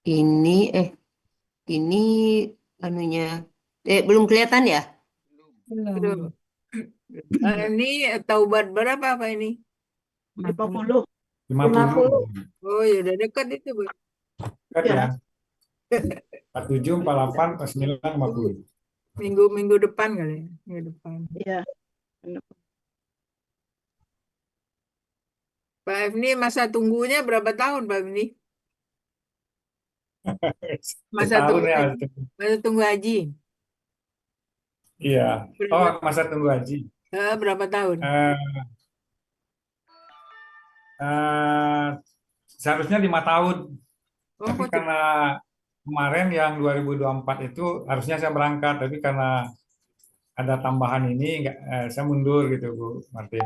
Ini ini anunya belum kelihatan ya? Belum. Belum. Ini taubat berapa apa ini? 50. 50. 50. Oh ya udah dekat itu, Bu. Dekat ya. Ya, 47, 48, 49, 50. Minggu depan kali ya. Minggu depan. ya. Benar. Pak ini masa tunggunya berapa tahun, Pak ini? Masa Setahun tunggu ya. masa tunggu haji. Iya. Oh, Berapa masa tunggu haji. berapa tahun? Eh, eh, Seharusnya 5 tahun. Oh, Tapi kok karena kemarin yang 2024 itu harusnya saya berangkat. Tapi karena ada tambahan ini, saya mundur gitu, Bu Martin.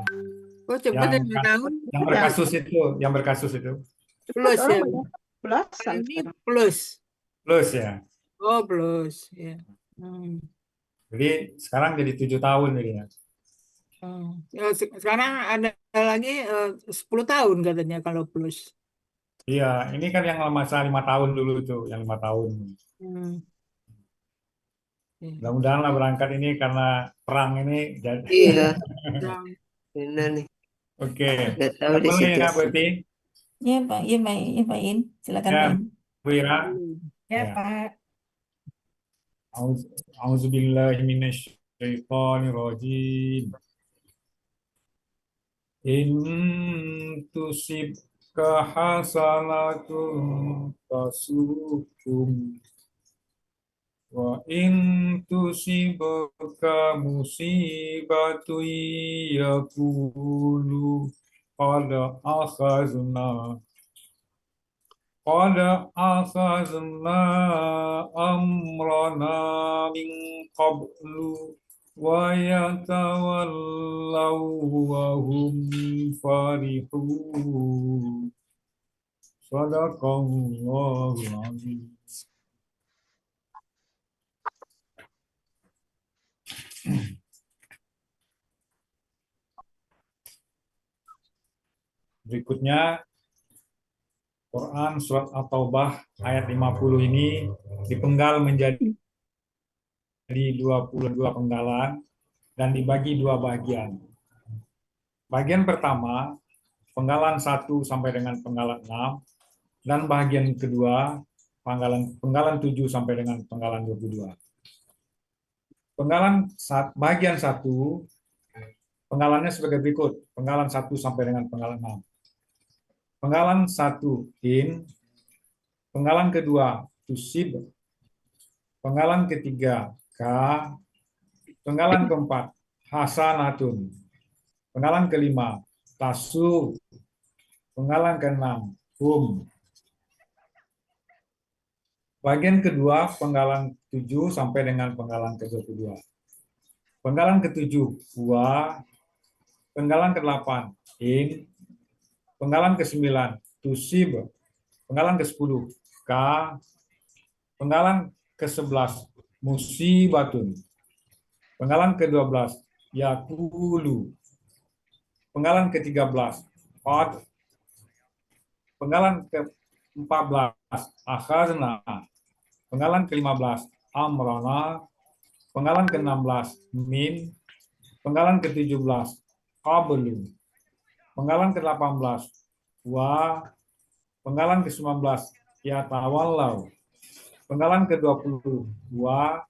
cepet Yang ya 5 tahun? yang Ya, berkasus itu, yang berkasus itu. cepat Plus orang ya. banyak belasan Ini sekarang. plus. Plus ya. Oh, plus ya. Hmm. Jadi sekarang jadi 7 tahun jadinya. Hmm. Ya, sekarang ada lagi 10 tahun katanya kalau plus. Iya, ini kan yang masa 5 tahun dulu itu, yang 5 tahun. Hmm. Ya. Mudah-mudahan lah berangkat ini karena perang ini. Iya, Yang benar nih. Oke, Nggak tahu udah deh mulai ya situasi. berarti Ya Pak, ya Pak, ya Pak In. Silakan ya, Pak In. Bu Ira. Ya Ya, Pak. Auzubillahiminasyaitonirrajim. In tusibka hasanatun tasukum wa in tusibka musibatu yaqulu qad akhazna قد أخذنا أمرنا من قبل ويتولوا وهم فرحون صدق الله العظيم. Berikutnya Quran Surat At-Taubah ayat 50 ini dipenggal menjadi 22 penggalan dan dibagi 2 bagian. Bagian pertama, penggalan 1 sampai dengan penggalan 6, dan bagian kedua, penggalan 7 sampai dengan penggalan 22. Bagian 1, penggalannya sebagai berikut. Penggalan 1 sampai dengan penggalan 6. Penggalan 1, in. Penggalan kedua, tusib. Penggalan ketiga, ka. Penggalan keempat, hasanatun. Penggalan kelima, tasu. Penggalan keenam, hum. Bagian kedua, penggalan 7 sampai dengan penggalan ke-22. Penggalan ke-7, wa. Penggalan ke-8, in. Penggalan ke-9, tusib. Penggalan ke-10, ka. Penggalan ke-11, musibatun. Penggalan ke-12, yakulu. Penggalan ke-13, qad. Penggalan ke-14, akhazna. Penggalan ke-15, amrana. Penggalan ke-16, min. Penggalan ke-17, qablu. Penggalan ke-18, wa. Penggalan ke-19, yatawallau. Penggalan ke-20, wa.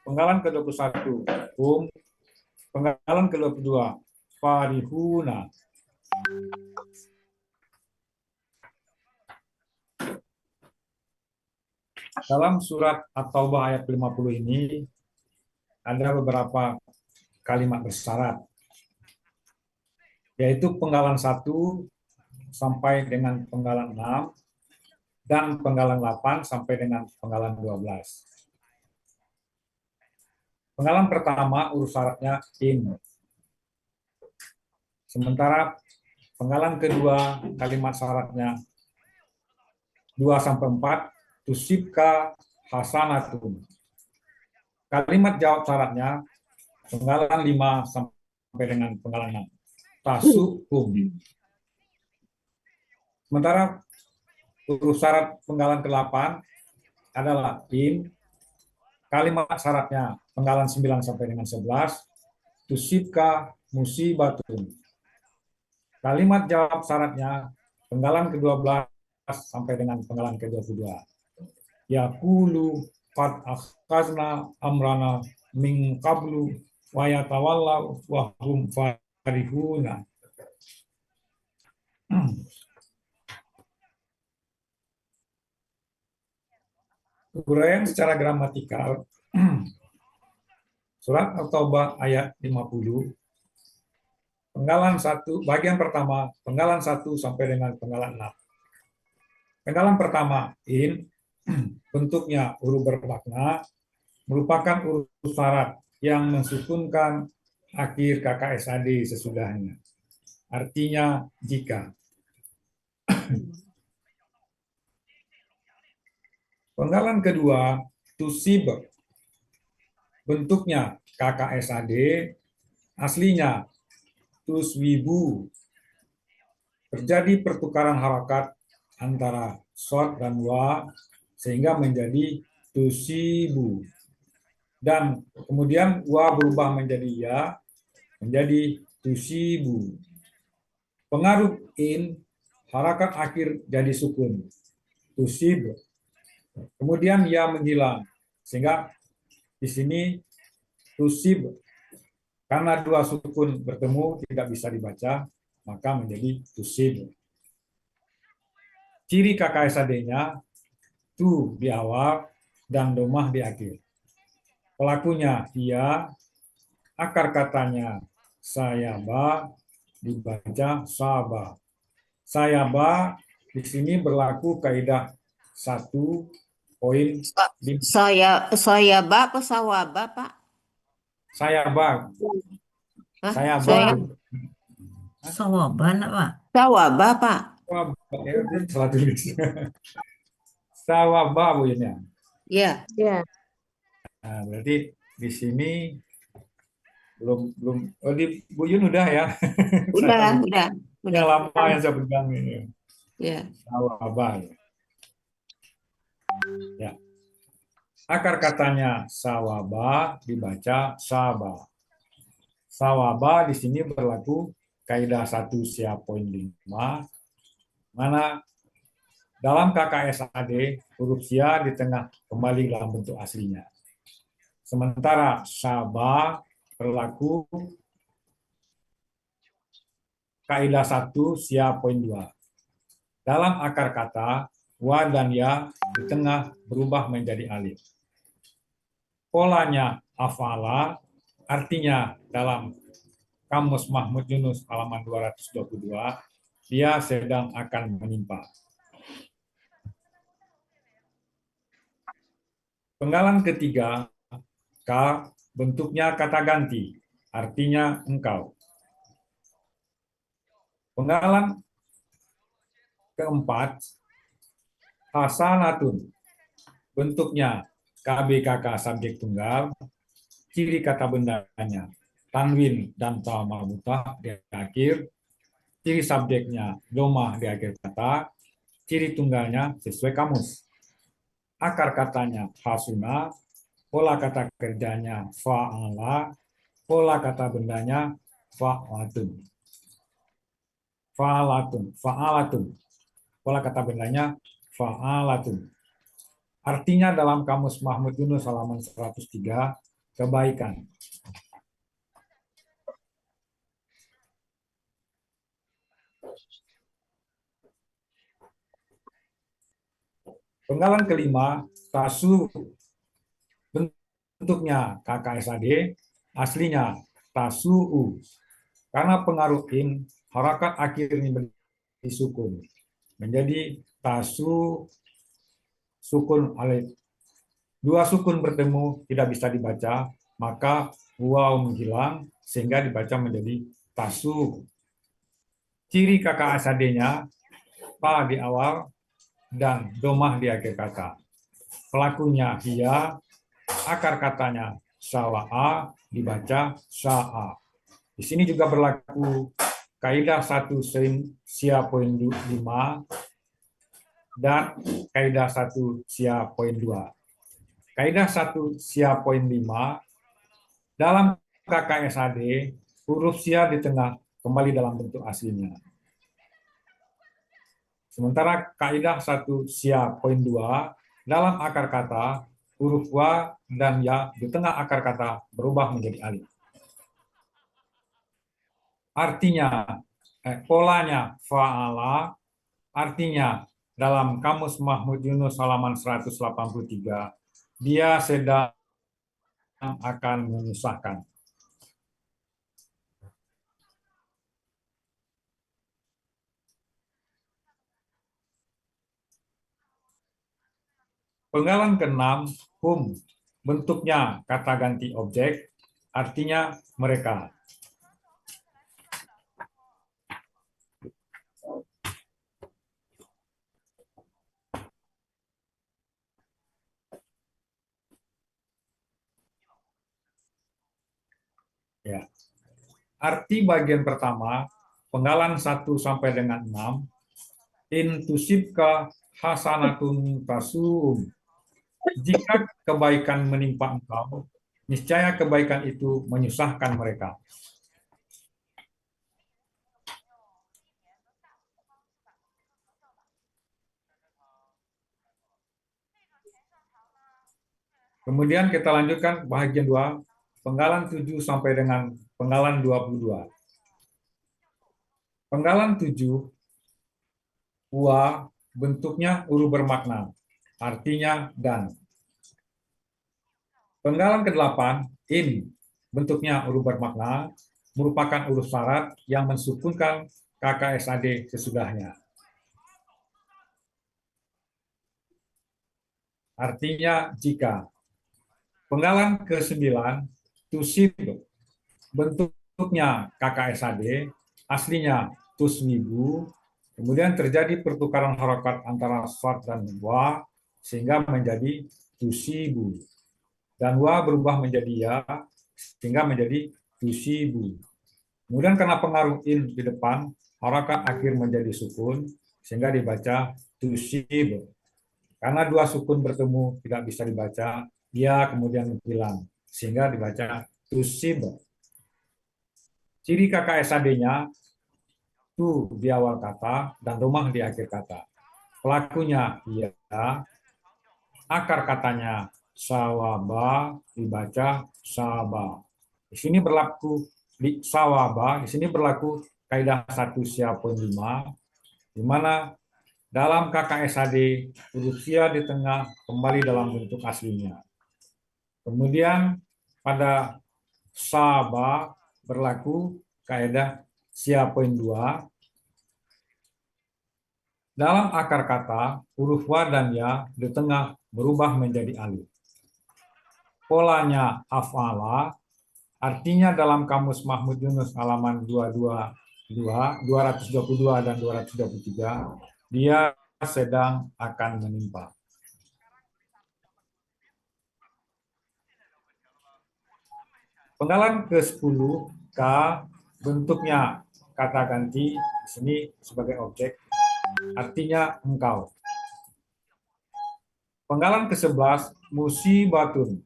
Penggalan ke-21, hum. Penggalan ke-22, farihuna. Dalam surat At-Taubah ayat 50 ini ada beberapa kalimat bersyarat, yaitu penggalan 1 sampai dengan penggalan 6 dan penggalan 8 sampai dengan penggalan 12. Penggalan pertama urus syaratnya in. Sementara penggalan kedua kalimat syaratnya 2 sampai 4, tusibka hasanatun. Kalimat jawab syaratnya penggalan 5 sampai dengan penggalan 6, tasukum. Sementara huruf syarat penggalan ke-8 adalah in. Kalimat syaratnya penggalan 9 sampai dengan 11. Tusibka musibatun. Kalimat jawab syaratnya penggalan ke-12 sampai dengan penggalan ke-22. Yaqulu qad akhazna amrana min qablu wa yatawallaw wa hum farihuna. Uraian secara gramatikal surat At-Taubah ayat 50, penggalan 1, bagian pertama, penggalan 1 sampai dengan penggalan 6. Penggalan pertama, in, bentuknya huruf bermakna, merupakan huruf syarat yang mensukunkan akhir KKSAD sesudahnya. Artinya jika. Penggalan kedua, tusib, bentuknya KKSAD, aslinya tuswibu. Terjadi pertukaran harakat antara shod dan wa sehingga menjadi tusibu. Dan kemudian wa berubah menjadi ya, menjadi tusibu. Pengaruh in, harakat akhir jadi sukun, tusib. Kemudian ya menghilang, sehingga di sini tusib, karena dua sukun bertemu tidak bisa dibaca, maka menjadi tusib. Ciri KKSAD-nya tu di awal dan domah di akhir. Pelakunya ia, akar katanya sayaba, dibaca saba. Sayaba di sini berlaku kaidah 1.5. Soyaba apa sawaba, Pak? Sayaba, Hah? sayaba. Sawaban Pak. Sawaba, Pak. Salah tulis. Sawaba Bu ini. Ya. Ya. Nah, berarti di sini belum oh di Bu Yun udah ya. Udah. Yang lama yang saya pegang ini. Ya. Sawaba. Ya. Akar katanya sawaba dibaca saba. Sawaba di sini berlaku kaidah 1 sia.5, mana dalam KKSAD huruf sia di tengah kembali dalam bentuk aslinya. Sementara saba berlaku kaidah 1 sia.2. Dalam akar kata wa dan ya di tengah berubah menjadi alif. Polanya afala, artinya dalam Kamus Mahmud Yunus halaman 222, dia sedang akan menimpa. Penggalan ketiga, K, bentuknya kata ganti, artinya engkau. Penggalan keempat, hasanatun, bentuknya KBKK subjek tunggal, ciri kata bendanya tanwin dan ta marbutah di akhir, ciri subjeknya domah di akhir kata, ciri tunggalnya sesuai kamus. Akar katanya hasuna, pola kata kerjanya fa'ala, pola kata bendanya fa'latun. Fa'alatun. Pola kata bendanya fa'alatun. Artinya dalam Kamus Mahmud Yunus halaman 103, kebaikan. Penggalan kelima, tasu, bentuknya KKSAD, aslinya tasu'u. Karena pengaruh in, harakat akhir ini menjadi sukun. Menjadi tasu sukun alif. Dua sukun bertemu tidak bisa dibaca, maka waw menghilang sehingga dibaca menjadi tasu. Ciri KKSAD-nya pa di awal dan domah di akhir kata. Pelakunya hiya, akar katanya sawa'a, dibaca sa'a. Di sini juga berlaku kaidah 1 sia.5, dan kaidah 1 sia poin 2. Kaidah 1 sia poin 5, dalam KKSAD, huruf sia di tengah kembali dalam bentuk aslinya. Sementara kaidah 1 sia poin 2, dalam akar kata, huruf wa dan ya di tengah akar kata berubah menjadi alif. Artinya, polanya fa'ala, artinya dalam Kamus Mahmud Yunus halaman 183, dia sedang akan menyusahkan. Penggalan ke-6, hum, bentuknya kata ganti objek, artinya mereka. Ya. Arti bagian pertama, penggalan 1 sampai dengan 6, intusibka hasanatun tasum. Jika kebaikan menimpa engkau, niscaya kebaikan itu menyusahkan mereka. Kemudian kita lanjutkan bagian 2, penggalan 7 sampai dengan penggalan 22. Penggalan 7, wa, bentuknya huruf bermakna, artinya dan. Penggalan ke-8, in, bentuknya huruf bermakna, merupakan huruf syarat yang mensukunkan KKSAD sesudahnya. Artinya jika. Penggalan ke-9, tusib, bentuknya KKSAD, aslinya tuswibu, kemudian terjadi pertukaran harokat antara shad dan wa, sehingga menjadi tusibu. Dan wa berubah menjadi ya, sehingga menjadi tusibu. Kemudian karena pengaruh in di depan, harokat akhir menjadi sukun, sehingga dibaca tusib. Karena dua sukun bertemu tidak bisa dibaca, dia kemudian hilang, sehingga dibaca tusib. Ciri KKSAD-nya, tu di awal kata dan rumah di akhir kata. Pelakunya ya, akar katanya sawaba, dibaca saba. Di sini berlaku di sawaba, di sini berlaku kaidah 1 sia poin 5, di mana dalam KKSAD huruf sia di tengah kembali dalam bentuk aslinya. Kemudian pada saba berlaku kaidah sia poin 2. Dalam akar kata, huruf wa dan ya di tengah berubah menjadi alif. Polanya af'ala, artinya dalam Kamus Mahmud Yunus halaman 222 dan 223, dia sedang akan menimpa. Penggalan ke-10, K, bentuknya kata ganti, di sini sebagai objek, artinya engkau. Penggalan ke-11, musibatun,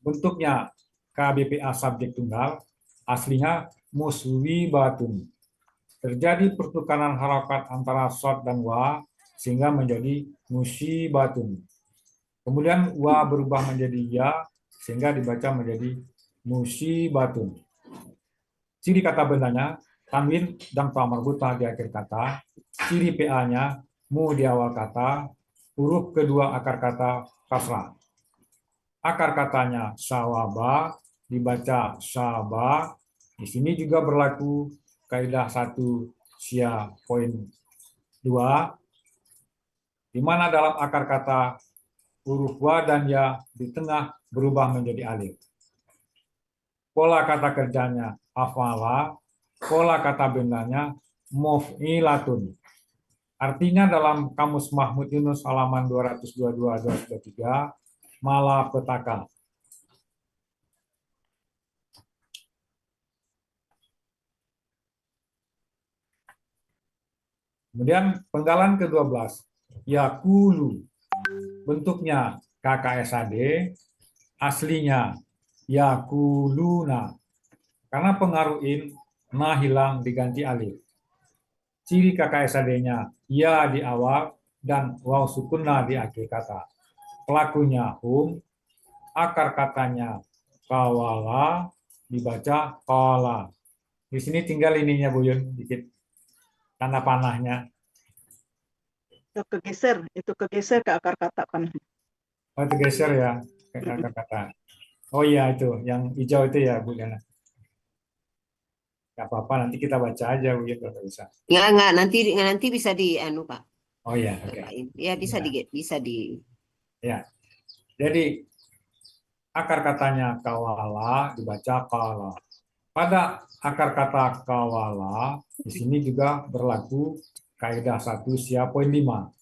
bentuknya KBPA subjek tunggal, aslinya muswibatun. Terjadi pertukaran harokat antara shad dan wa, sehingga menjadi musibatun. Kemudian wa berubah menjadi ya, sehingga dibaca menjadi musibatun. Ciri kata bendanya, tanwin dan ta marbutah di akhir kata. Ciri PA-nya, mu di awal kata, huruf kedua akar kata kasrah. Akar katanya sawaba, dibaca saba. Di sini juga berlaku kaidah 1 sia poin 2, di mana dalam akar kata huruf wa dan ya di tengah berubah menjadi alif. Pola kata kerjanya afala, pola kata bendanya muf'ilatun. Artinya dalam Kamus Mahmud Yunus halaman 222-223, malapetaka. Kemudian penggalan ke-12, yakulu. Bentuknya KKSAD, aslinya yakuluna. Karena pengaruh in, na hilang diganti alif. Ciri KKSAD-nya ya di awal dan waw sukunna di akhir kata. Pelakunya hum, akar katanya kawala, dibaca kala. Di sini tinggal ininya Bu Yun, dikit tanda panahnya. Itu kegeser ke akar kata kan. Oh, tergeser ya ke akar kata. Oh iya itu, yang hijau itu ya Bu Yana. Gak apa-apa, nanti kita baca aja Bu Yun kalau bisa. Nggak, nanti bisa di anu Pak. Oh iya, oke. Ya bisa Ya. bisa di Ya, jadi akar katanya kawala dibaca kala. Pada akar kata kawala di sini juga berlaku kaidah 1 sia poin 5.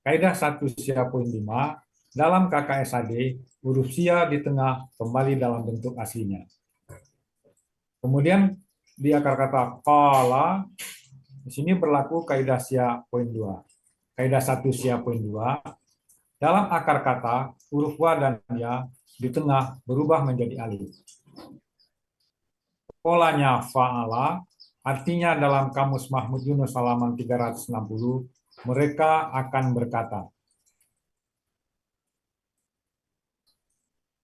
Kaidah 1 sia poin 5 dalam KKSAD huruf sia di tengah kembali dalam bentuk aslinya. Kemudian di akar kata kala di sini berlaku kaidah sia poin 2. Kaidah 1 sia poin 2 dalam akar kata huruf wa dan ya di tengah berubah menjadi alif. Polanya fa'ala, artinya dalam Kamus Mahmud Yunus halaman 360, mereka akan berkata.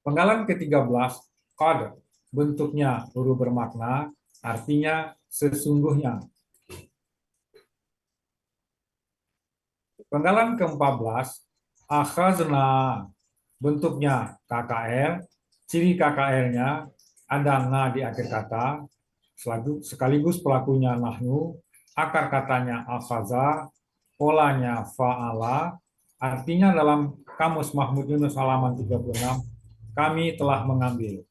Penggalan ke-13, qad, bentuknya huruf bermakna, artinya sesungguhnya. Penggalan ke-14, akhazna, bentuknya KKR, ciri KKR-nya ada na di akhir kata, sekaligus pelakunya nahnu, akar katanya akhaza, polanya fa'ala, artinya dalam Kamus Mahmud Yunus halaman 36, kami telah mengambil.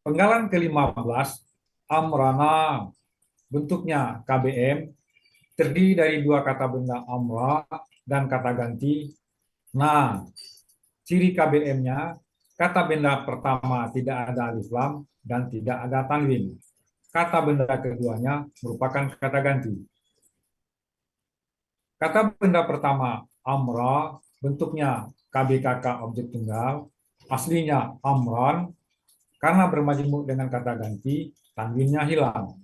Penggalan ke-15, amrana, bentuknya KBM, terdiri dari dua kata benda amra dan kata ganti na. Ciri KBM-nya, kata benda pertama tidak ada alif lam dan tidak ada tanwin. Kata benda keduanya merupakan kata ganti. Kata benda pertama, amra, bentuknya KBKK objek tunggal, aslinya amran, karena bermajmuk dengan kata ganti, tanwinnya hilang.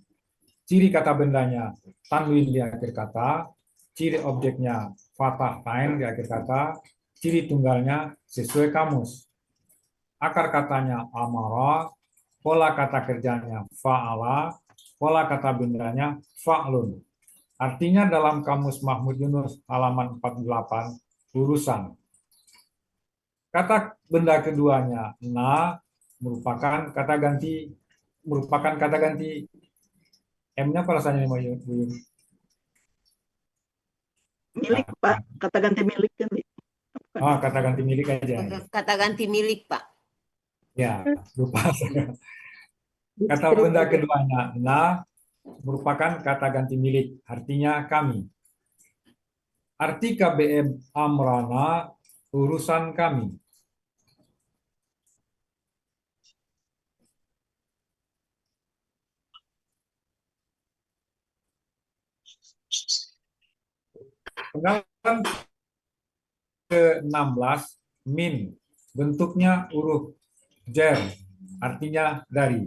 Ciri kata bendanya, tanwin di akhir kata, ciri objeknya, fathah tain di akhir kata, ciri tunggalnya sesuai kamus. Akar katanya amara, pola kata kerjanya fa'ala, pola kata bendanya fa'lun. Artinya dalam Kamus Mahmud Yunus halaman 48, urusan. Kata benda keduanya na merupakan kata ganti M-nya apa rasanya Bu Yun? Milik Pak, kata ganti milik kan. Oh, kata ganti milik aja. kata ganti milik Pak. Ya, lupa. Kata benda keduanya na merupakan kata ganti milik, artinya kami. Arti KBM amrana, urusan kami. Penggalan ke-16, min, bentuknya huruf jar, artinya dari.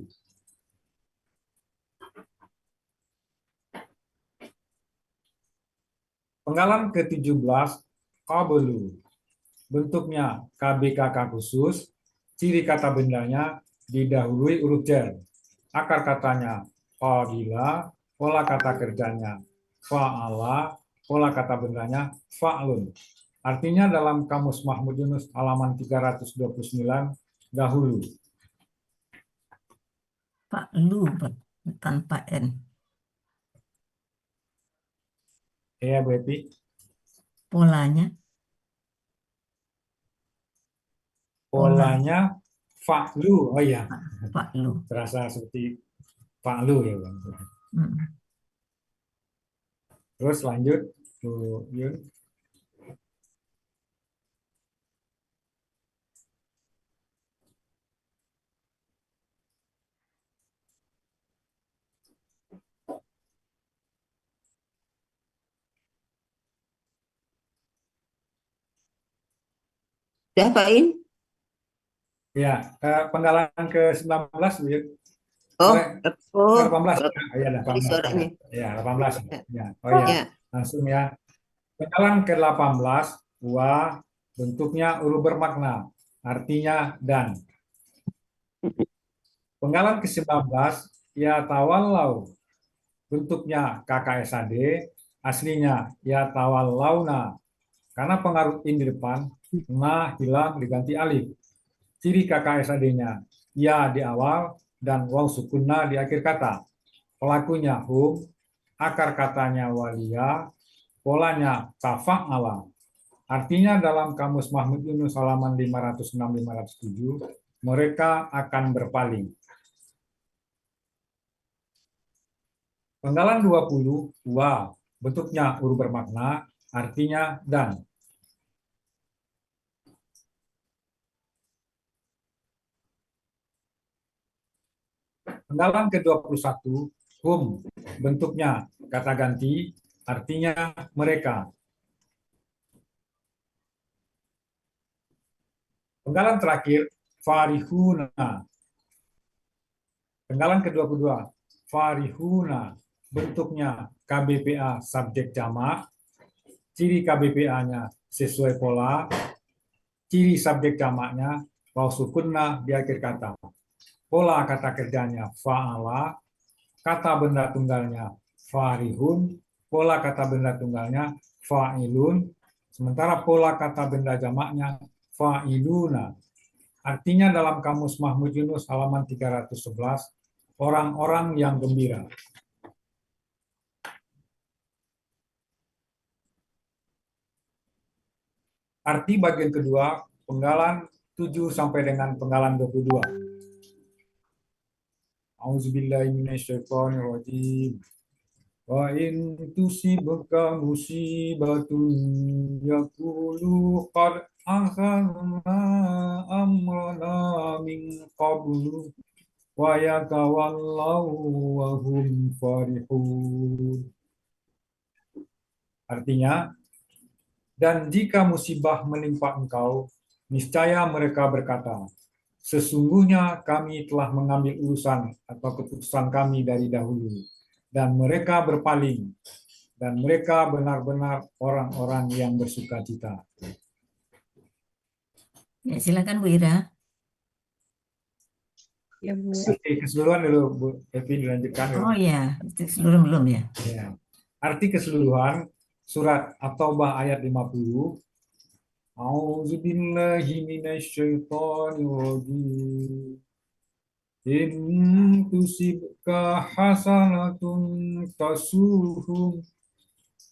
Penggalan ke-17, qablu, bentuknya KBKK khusus, ciri kata bendanya didahului huruf jar. Akar katanya qabila, pola kata kerjanya fa'ala, pola kata bendanya fa'lun. Artinya dalam Kamus Mahmud Yunus halaman 329, dahulu. Pak Lu tanpa N. Ya, Bu Epi. Polanya Polanya fa'lu. Oh iya, Pak Lu. terasa seperti fa'lu ya, Bang. Hmm. Terus lanjut, Bu Yun. Udah Pak In? Ya, penggalan ke-19, Bu. Oh, Eh, oh, 18. oh, Ya, tadi 18. suaranya. Ya, 18. Ya, Ya. Oh ya, ya. langsung ya. Penggalan ke-18, wa, bentuknya huruf bermakna, artinya dan. Penggalan ke-19, ya tawallau, bentuknya KKSAD, aslinya ya tawallauna. Karena pengaruh in di depan, na hilang diganti alif. Ciri KKSAD-nya ya di awal dan waw sukunna di akhir kata. Pelakunya hum, akar katanya walia, polanya tafa'ala. Artinya dalam Kamus Mahmud Yunus halaman 506-507, mereka akan berpaling. Penggalan 20, wa, bentuknya huruf bermakna, artinya dan. Penggalan ke-21, hum, bentuknya kata ganti, artinya mereka. Penggalan terakhir, farihuna. Penggalan ke-22, farihuna, bentuknya KBPA subjek jamak, ciri KBPA-nya sesuai pola, ciri subjek jamaknya waw sukunna di akhir kata. Pola kata kerjanya fa'ala, kata benda tunggalnya farihun, pola kata benda tunggalnya fa'ilun, sementara pola kata benda jamaknya fa'iluna. Artinya dalam Kamus Mahmud Yunus halaman 311, orang-orang yang gembira. Arti bagian kedua, penggalan 7 sampai dengan penggalan 22. Auzubillahi minasyaitonirrajim. Wa in tusibka musibatun yaqulu qad akhadna amrana min qablu wa yatawallaw wa hum farihun. Artinya, dan jika musibah menimpa engkau, niscaya mereka berkata, sesungguhnya kami telah mengambil urusan atau keputusan kami dari dahulu, dan mereka berpaling, dan mereka benar-benar orang-orang yang bersukacita. Ya, silakan Bu Ira. Ya, Bu. Arti keseluruhan dulu, Bu Evi, dilanjutkan. Oh ya, itu seluruh belum ya. Ya. Arti keseluruhan surat At-Taubah ayat 50. A'udzubillahi minasyaitonirrajim. In tusibka hasanatun tasuhum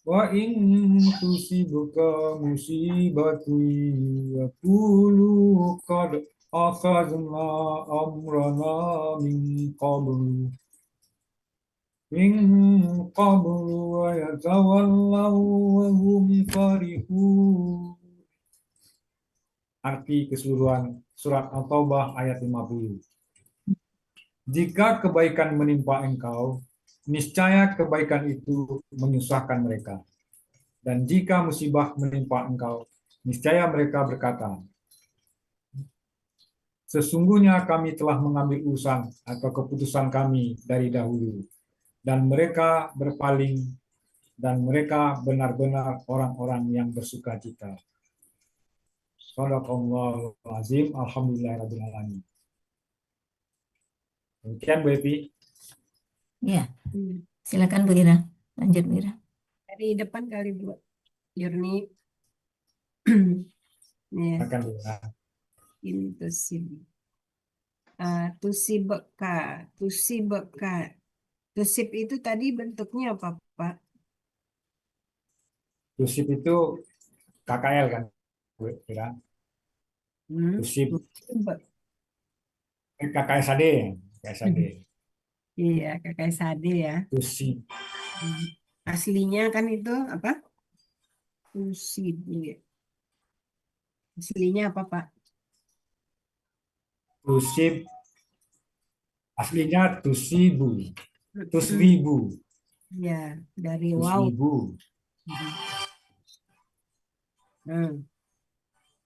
wa in tusibka musibatun yaqulu qad akhadna amrana min qablu wa yatawallaw wa hum farihun. Arti keseluruhan surat At-Taubah ayat 50. Jika kebaikan menimpa engkau, niscaya kebaikan itu menyusahkan mereka. Dan jika musibah menimpa engkau, niscaya mereka berkata, sesungguhnya kami telah mengambil urusan atau keputusan kami dari dahulu. Dan mereka berpaling, dan mereka benar-benar orang-orang yang bersukacita. Shadaqallahul azim, alhamdulillahirabbil alamin. Demikian Bu Evi. Ya, silakan Bu Ira. Lanjut Bu Ira. Dari depan kali Bu Yurni. Ya, Akan Bu. tusibka. Tusib itu tadi bentuknya apa, Pak? Tusib itu KKL kan, Bu Ira. Tusib Tusib. KKSAD. Iya, kakak Sade ya. Tusib. Aslinya kan itu apa? Tusib. Ya. Aslinya apa, Pak? Tusib aslinya tusibu. Tusribu. Ya, dari wow. Tusribu.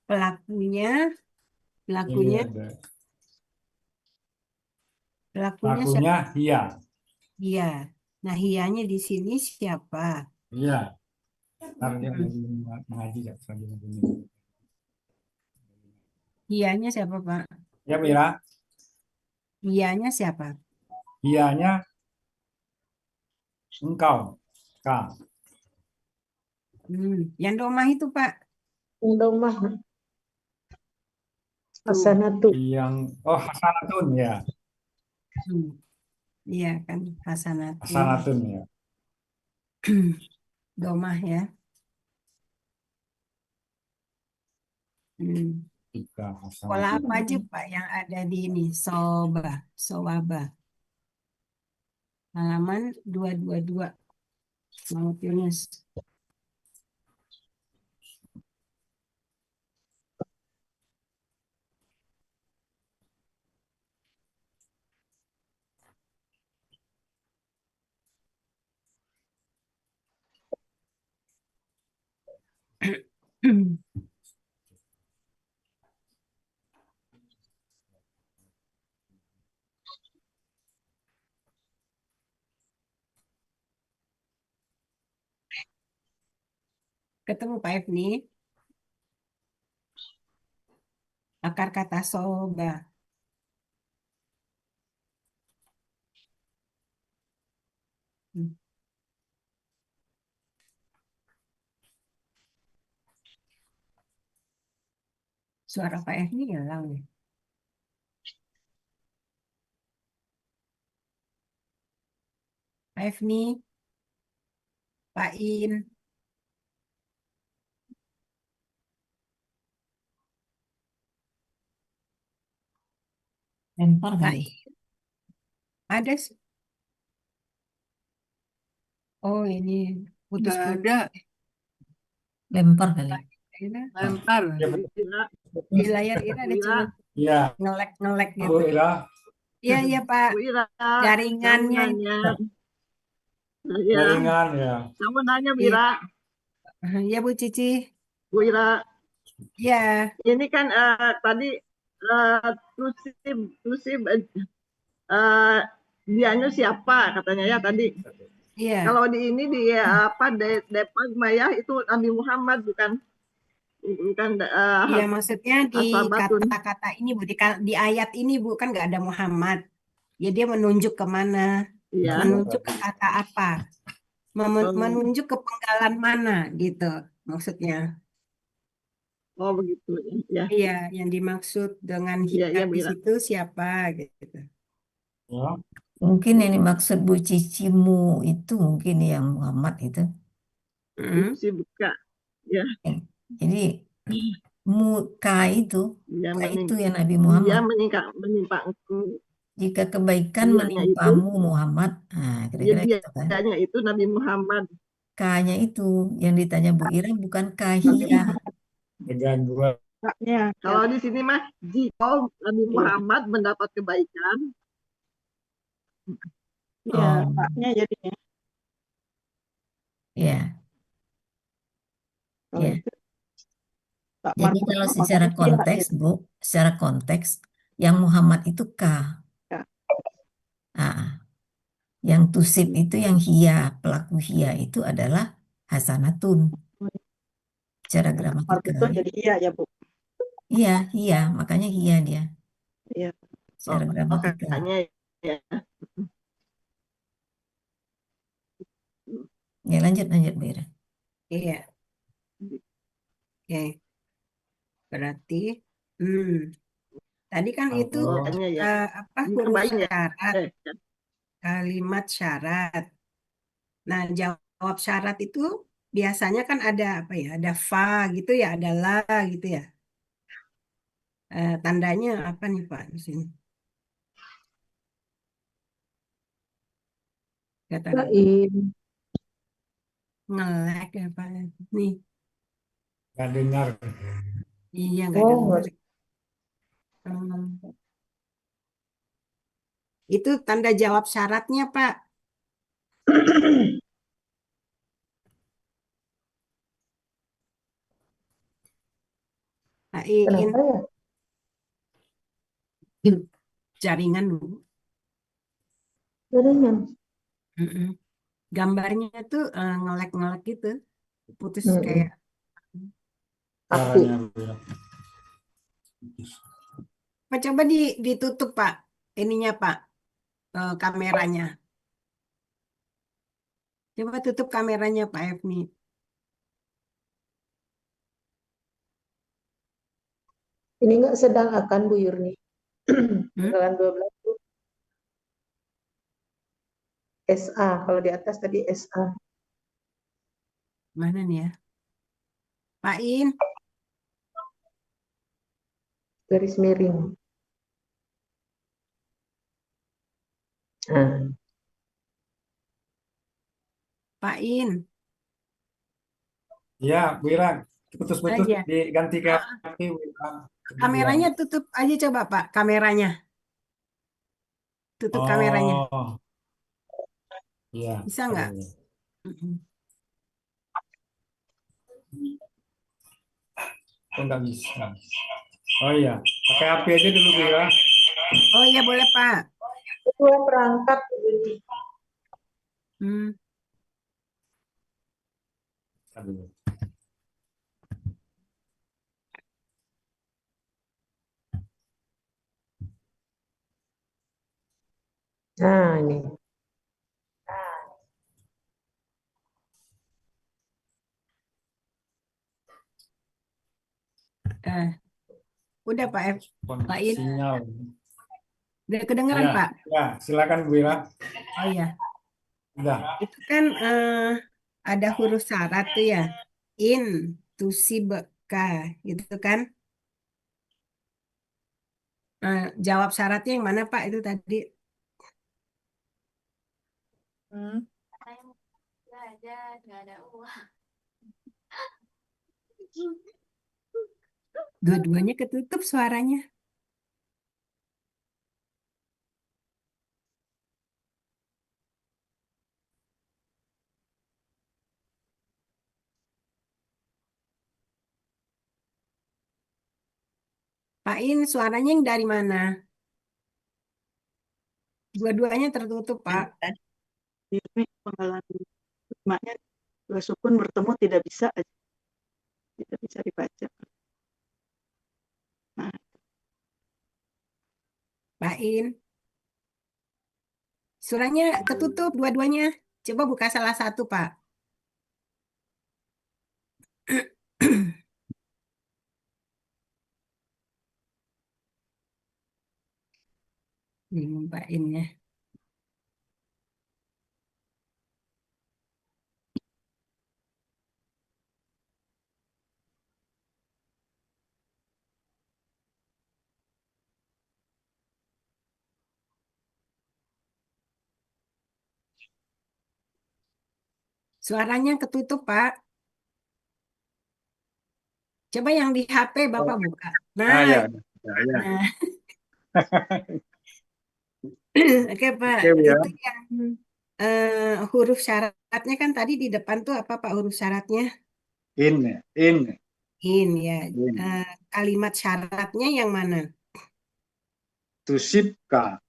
Pelakunya, Ini pelakunya, ada. pelakunya siapa? Pelakunya hia. Iya. Nah, hianya di sini siapa? Iya. Ntar dia Hmm. lagi mengaji ya, lagi begini. Hianya siapa, Pak? Ya Mira, Hianya siapa? hianya engkau. Kak. Yang domah itu, Pak. Domah Hasanatu. Oh Hasanatun ya. Hmm. Iya kan, Hasanatun. Hasanatun ya. Domah ya. Tiga Pola Hasanatun. apa aja Pak yang ada di ini? Sowaba. Halaman 222. Muhammad Yunus. Ketemu Pak Efni. Akar kata soba. Hmm. Suara Pak Efni hilang nih. Pak Efni, Pak In. Lempar Pak kali. In. Ada sih. Oh ini Nggak putus-putus. ada. Lempar kali. Ira. Lempar. Ya, betul. Di layar Ira ada cuma Iya, ngelek-ngelek Bu gitu. Ira. Iya, iya Pak. Bu Ira, Jaringannya kamu itu. nanya, ya, Jaringan ya. kamu nanya Bu Iya, Ira, iya Bu Cici. Bu Ira, Iya, ini kan tadi Tusib, dianya siapa katanya ya tadi. iya. Kalau di ini di apa Depan Maya itu Nabi Muhammad bukan Iya, maksudnya di Hasabatun. kata-kata ini Bu, di ayat ini Bu kan nggak ada Muhammad. Ya dia menunjuk kemana? Iya. Menunjuk ke kata apa? Oh. Menunjuk ke penggalan mana gitu maksudnya. Oh begitu ya. Iya, yang dimaksud dengan Iya, iya hiat Bu di Ira. situ siapa gitu. Ya. Mungkin yang dimaksud Bu Cicimu itu mungkin yang Muhammad itu. Hmm. Tusib buka. Ya, Jadi muka itu, dia muka itu menimpa, yang Nabi dia Muhammad. menimpa engkau. Jika kebaikan Dianya itu, menimpamu Muhammad, nah dia kira-kira gitu kan. dianya itu Nabi Muhammad. K-nya itu yang ditanya Bu Ira bukan kahia. Kegangguan. Haknya. Kalau di sini mah jika Nabi Muhammad mendapat kebaikan, Iya, Oh, haknya jadinya. ya, Kalau ya. itu tak Jadi marfut kalau mah secara makanya konteks, dia. Bu, secara konteks, yang Muhammad itu K. Ya. Ah, yang tusib itu yang hia, pelaku hia itu adalah hasanatun. Secara gramatikal. Marfutun jadi iya ya Bu. Iya, hia, makanya hia dia. Iya. Secara gramatikal. makanya ya. Ya, lanjut, Bu Ira. Iya, oke. Berarti tadi kan itu Oh, Makanya ya. apa Ini huruf kembali ya. syarat, kalimat syarat. Nah, jawab syarat itu biasanya kan ada apa ya? Ada fa gitu ya, ada la gitu ya. Tandanya apa nih Pak di sini? Kata ngelek ya Pak. Nih, nggak dengar. iya nggak dengar. Itu tanda jawab syaratnya Pak. Pak Iin. Kenapa ya? Jaringan dulu. Jaringan. Mm-mm. Gambarnya tuh ngelek-ngelek gitu. Putus Mm-mm. kayak. Api. Suaranya Wira. Pak, coba ditutup Pak. Ininya Pak. Kameranya. Coba tutup kameranya Pak Efni. Ini nggak sedang akan Bu Yurni. Hmm? Pangkalan 12 itu SA. Kalau di atas tadi SA. Mana nih ya? Pak In. Garis miring. Nah, Pak In. Ya, Wira, putus-putus Aja. diganti ke HP, Wira. Kemudian. Kameranya tutup aja coba Pak. Kameranya. Tutup kameranya. Oh, iya. Bisa nggak? Aduh. Mm-mm. Kok nggak bisa? Oh iya, pakai HP aja dulu, Wira. Oh iya boleh Pak. dua perangkat Bu Yurni. Hmm. Aduh. Nah, ini. Eh, udah Pak F. Pak In. Sinyal. Udah kedengeran Ya, Pak? ya, silakan Wira. Oh iya. Udah. Itu kan ada huruf syarat tuh ya. In, tusibka gitu kan. Jawab syaratnya yang mana Pak itu tadi? Dua-duanya ketutup suaranya. Pak In, suaranya yang dari mana? Dua-duanya tertutup Pak. Yurni pangkalan 5-nya dua sukun bertemu tidak bisa aja. Tidak bisa dibaca. Nah, Pak In, suaranya ketutup dua-duanya. Coba buka salah satu Pak. Bingung Pak In ya. Suaranya ketutup Pak. Coba yang di HP Bapak buka. Nah, ya, ya. nah. Oke Pak, Oke, Wira. itu yang huruf syaratnya kan tadi di depan tuh apa Pak huruf syaratnya? In. In ya. In. Kalimat syaratnya yang mana? Tusibka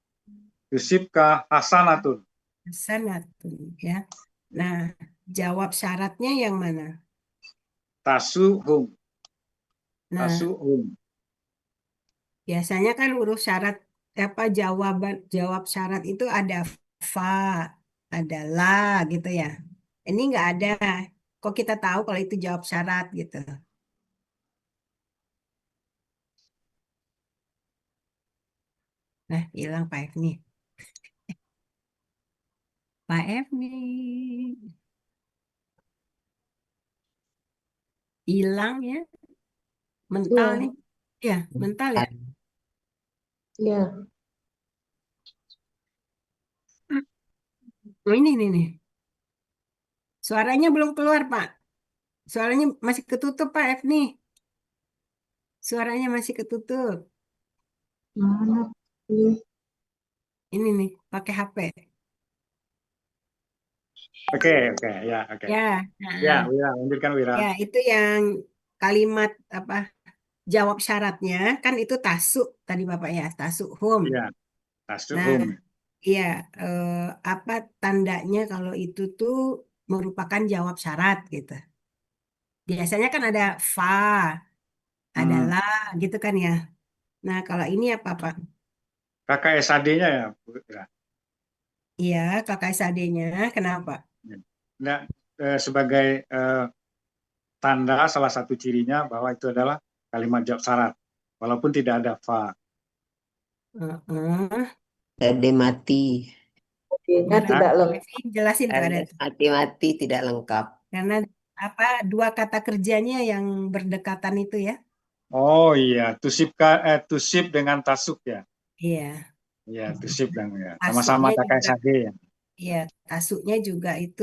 hasanatun. Sanatun ya. Nah, jawab syaratnya yang mana? Tasuhum. Nah, Tasuhum. biasanya kan huruf syarat apa jawab syarat itu ada fa, ada la gitu ya. Ini nggak ada. Kok kita tahu kalau itu jawab syarat gitu? Nah, hilang Pak F nih. Pak F nih. Hilang ya. Mental Iya. nih. Ya, mental ya. Iya. Oh, ini nih. Suaranya belum keluar, Pak. Suaranya masih ketutup, Pak F nih. Suaranya masih ketutup. Mana? Ini. Ini nih, pakai HP. Oke, ya, oke. Ya, Ya, nah, Wira, lanjutkan Wira. ya itu yang kalimat apa? jawab syaratnya kan itu tasuk tadi Bapak ya, tasuk hum. Iya, tasuk Nah, hum. iya, apa tandanya kalau itu tuh merupakan jawab syarat gitu. Biasanya kan ada fa, ada Hmm. la gitu kan ya. Nah, kalau ini apa Pak? Kakak SAD-nya ya, Bu Ira. Iya, kakak SAD-nya kenapa? Nah, sebagai tanda salah satu cirinya bahwa itu adalah kalimat jawab syarat, walaupun tidak ada fa. Heeh. Ada mati. Artinya Gimana tidak Pak lengkap. Levi? Jelasin tuh ada Ada mati-mati tidak lengkap. karena apa dua kata kerjanya yang berdekatan itu ya. Oh iya, tusib dengan tasuk ya. Iya, Iya, tusib dan ya. Sama-sama tasuknya kakak juga, SAD ya. iya, tasuknya juga itu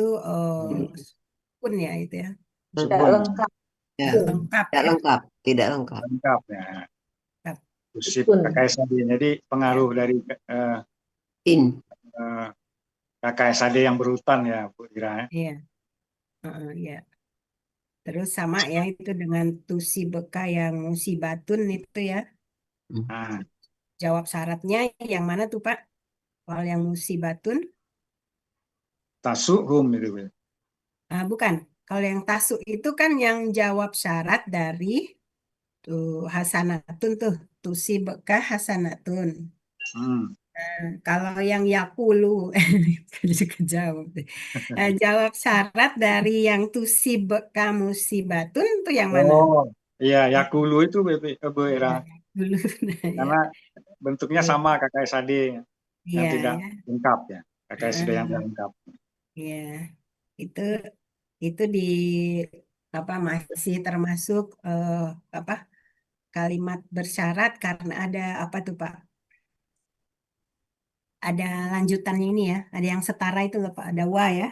sukun ya itu ya. Tidak Sukun, lengkap. Ya, Nggak lengkap tidak ya. lengkap, tidak lengkap. lengkap ya. Lengkap. Tusib Sukun. kakak SAD. Jadi pengaruh Ya. dari In. kakak SAD yang berurutan ya, Bu Ira ya. Iya, heeh, iya. Terus sama ya itu dengan tusi beka yang musibatun itu ya. Nah, Jawab syaratnya yang mana tuh Pak? Kalau yang musibatun? tasuk hum itu, Bu. Bukan. Kalau yang tasuk itu kan yang jawab syarat dari tuh hasanatun tuh. Tusi beka hasanatun. Hmm. Kalau yang yakulu, juga jawab deh. Jawab syarat dari yang tusi beka musibatun itu yang mana? Oh, iya, yakulu itu Bu Ira. Ya, dulu. Nah, ya. Karena bentuknya Iya, sama kakak SAD yang iya, tidak ya. lengkap ya. Kakak SD yang tidak Heeh, lengkap. iya. Itu itu di apa masih termasuk apa kalimat bersyarat karena ada apa tuh Pak? Ada lanjutannya ini ya, ada yang setara itu loh Pak, ada wa ya.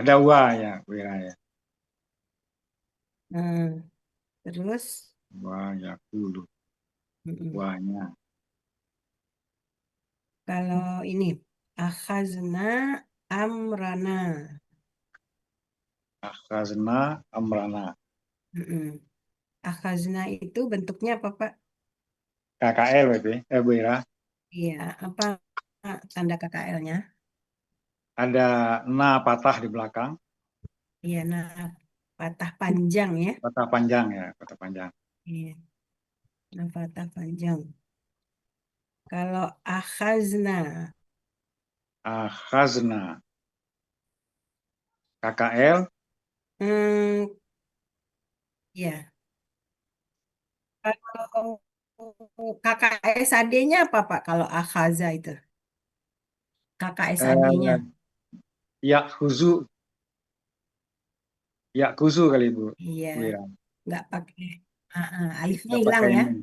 Ada wa ya, Bu Ira ya. Hmm, terus Wa yakulu, mm-mm. wanya. Kalau ini akhazna amrana. Akhazna amrana. Mm-mm. Akhazna itu bentuknya apa Pak? KKL berarti, Bu Ira. Iya, apa tanda KKL-nya? Ada na patah di belakang, Iya, nah patah panjang ya. patah panjang ya, patah panjang. Iya, nah patah panjang. Kalau akhazna, Akhazna. KKL, hmm, ya. Kalau KKSAD-nya apa Pak? Kalau akhaza itu, KKSAD-nya, eh, yakhuzu, yakhuzu kali iya, Bu Ira. nggak pakai, alifnya Nggak hilang pakai ya. ini.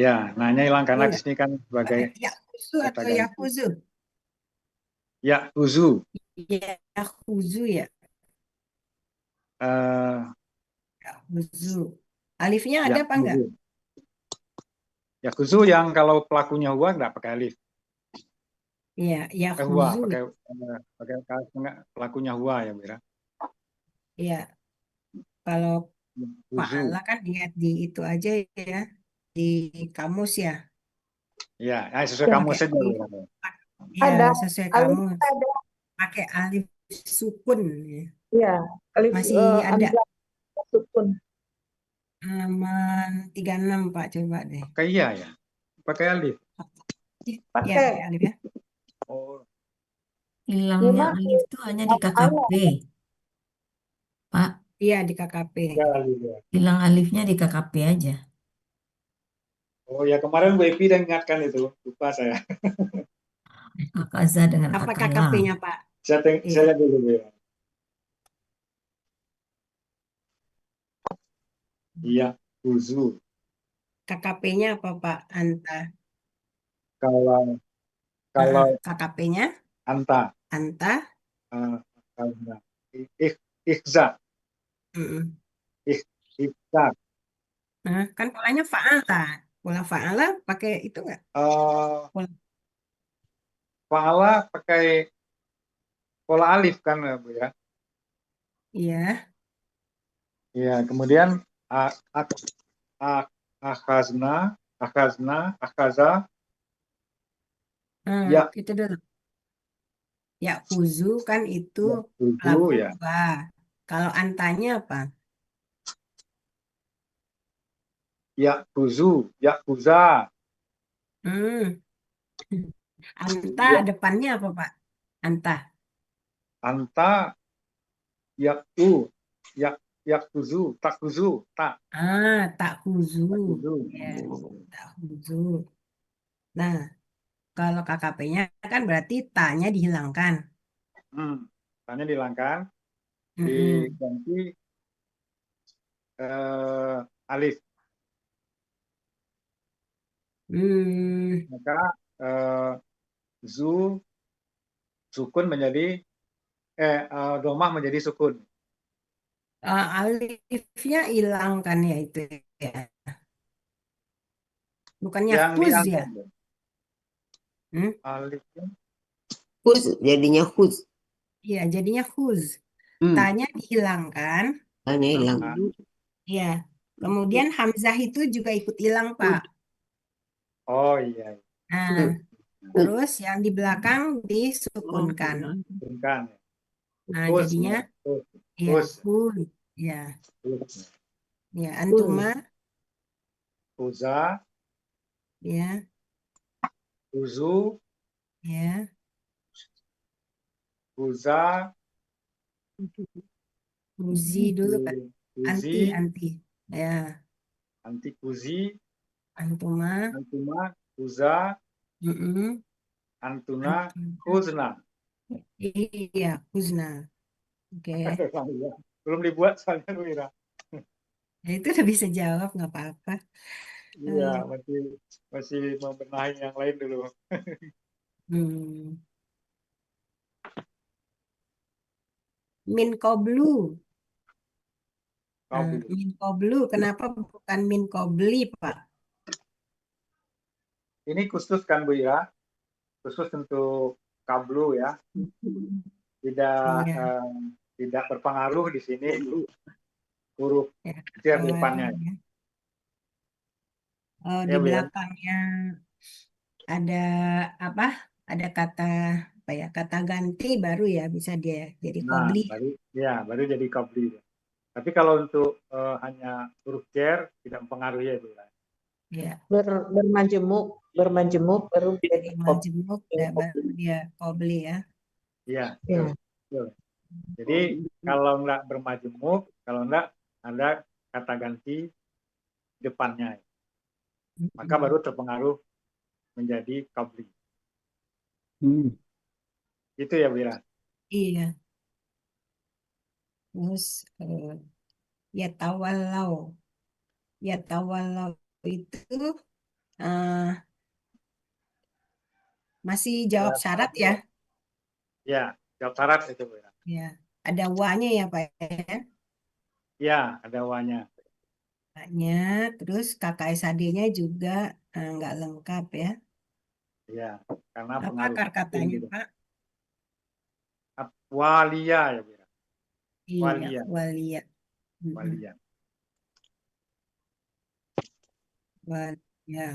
Ya, nanya hilang Iya karena di nggak? sini kan sebagai Yakuzu kata atau ganti. yakuzu? Yakhuzu. Yakuzu ya, Eh, yakuzu. Alifnya ada apa enggak? Yakhuzu. Yakhuzu yang kalau pelakunya huwa nggak pakai alif. Iya, Huwa, yakuzu. pakai pelakunya huwa ya, Bu Ira. Iya, kalau Yakhuzu. Fa'ala kan lihat di itu aja ya, di kamus ya. Ya, sesuai Ya, kamu Pakai saja, Bu alif, Ira. ya ada sesuai alif, kamus. ada Pakai alif sukun ya. ya alif Masih ada hamzah sukun. halaman 36 Pak, coba deh. Pakai iya ya, pakai alif. Ya, Pakai pakai alif ya. Oh, Hilangnya gimana? alif itu hanya di KKP, Pak. Iya di KKP. ya, alif ya. Hilang alifnya di KKP aja. Oh ya, kemarin Bu Epi udah ingatkan itu, lupa saya. Akaza dengan Apa kata la. KKP-nya Pak? Saya Iya. lihat dulu, Bu Ira. Iya, kuzu. KKP-nya apa Pak? Anta. Kalau kalau KKP-nya anta, Anta. kalau ikhza, Mm-mm. ikhza. Nah, kan polanya fa'ala. Pola fa'ala pakai itu enggak? Pola. Fa'ala pakai pola alif kan, Bu ya. Iya. Ya, kemudian akhazna, akhaza, Hmm, ya, itu dulu. Ya, kuzu kan itu ya, tujuh lafum ya, fa. Kalau antanya apa? ya, kuzu, ya, kuza, Hmm, anta ya, depannya apa, Pak? Anta. anta, ya, ya, kuzu, tak kuzu, tak Tak kuzu. kuzu. Ya, tak kuzu. Nah, kalau KKP-nya kan berarti tanya dihilangkan. Tanya dihilangkan, Mm-mm. diganti alif. Hmm, Maka sukun menjadi domah menjadi sukun. alifnya hilang kan ya itu ya. Bukannya Yang kuz ya? diangkat Hmm? alifnya Hus jadinya hus. Iya, jadinya kuz. Hmm. Tanya dihilangkan. Tanya hilang. Ya. Kemudian hamzah itu juga ikut hilang, Pak. oh iya, Nah, terus yang di belakang disukunkan. bukan. Nah, Hus, jadinya hus, ya hus, kun. Ya, hus. ya antuma Uza, ya, uzu, ya. uza, Uzi dulu kan. uzi, Anti. Ya, anti kuzi, antuma. antuma, uza, Mm-mm. antuna, Antuma. huzna. Iya, huzna. Oke. Belum dibuat soalnya Wira. Ya, itu udah bisa jawab, nggak apa-apa. Iya, masih membenahi yang lain dulu. Hmm. Min koblu. Nah, Kabul. min koblu. Kenapa bukan min kobli, Pak? Ini khusus kan Bu ya, khusus untuk kablu ya, tidak Iya. tidak berpengaruh di sini huruf Ya. jar depannya. Ya. Oh, di Ya Bu ya. belakangnya ada apa? Ada kata apa ya? Kata ganti baru ya bisa dia jadi Nah, kobli. baru jadi kabli. Tapi kalau untuk hanya huruf jar tidak mempengaruhi ya Bu ya. Ya, bermajemuk baru jadi majemuk baru dia kobli ya. Iya, Ya. betul. Jadi kalau enggak bermajemuk, kalau enggak ada kata ganti depannya, maka baru terpengaruh menjadi kabli. Itu ya Wira. Iya. Terus ya tawalau. Ya tawalau itu eh, masih jawab syarat ya. Ya, jawab syarat itu Wira. Ya, ada wa-nya ya Pak ya. Ya, ada wa-nya. Wa-nya, terus KKSAD-nya juga nggak lengkap ya. Ya, karena Apa pengaruh akar katanya gitu. Pak? Walia ya Wira. Iya, Walia. walia. Walia. Walia.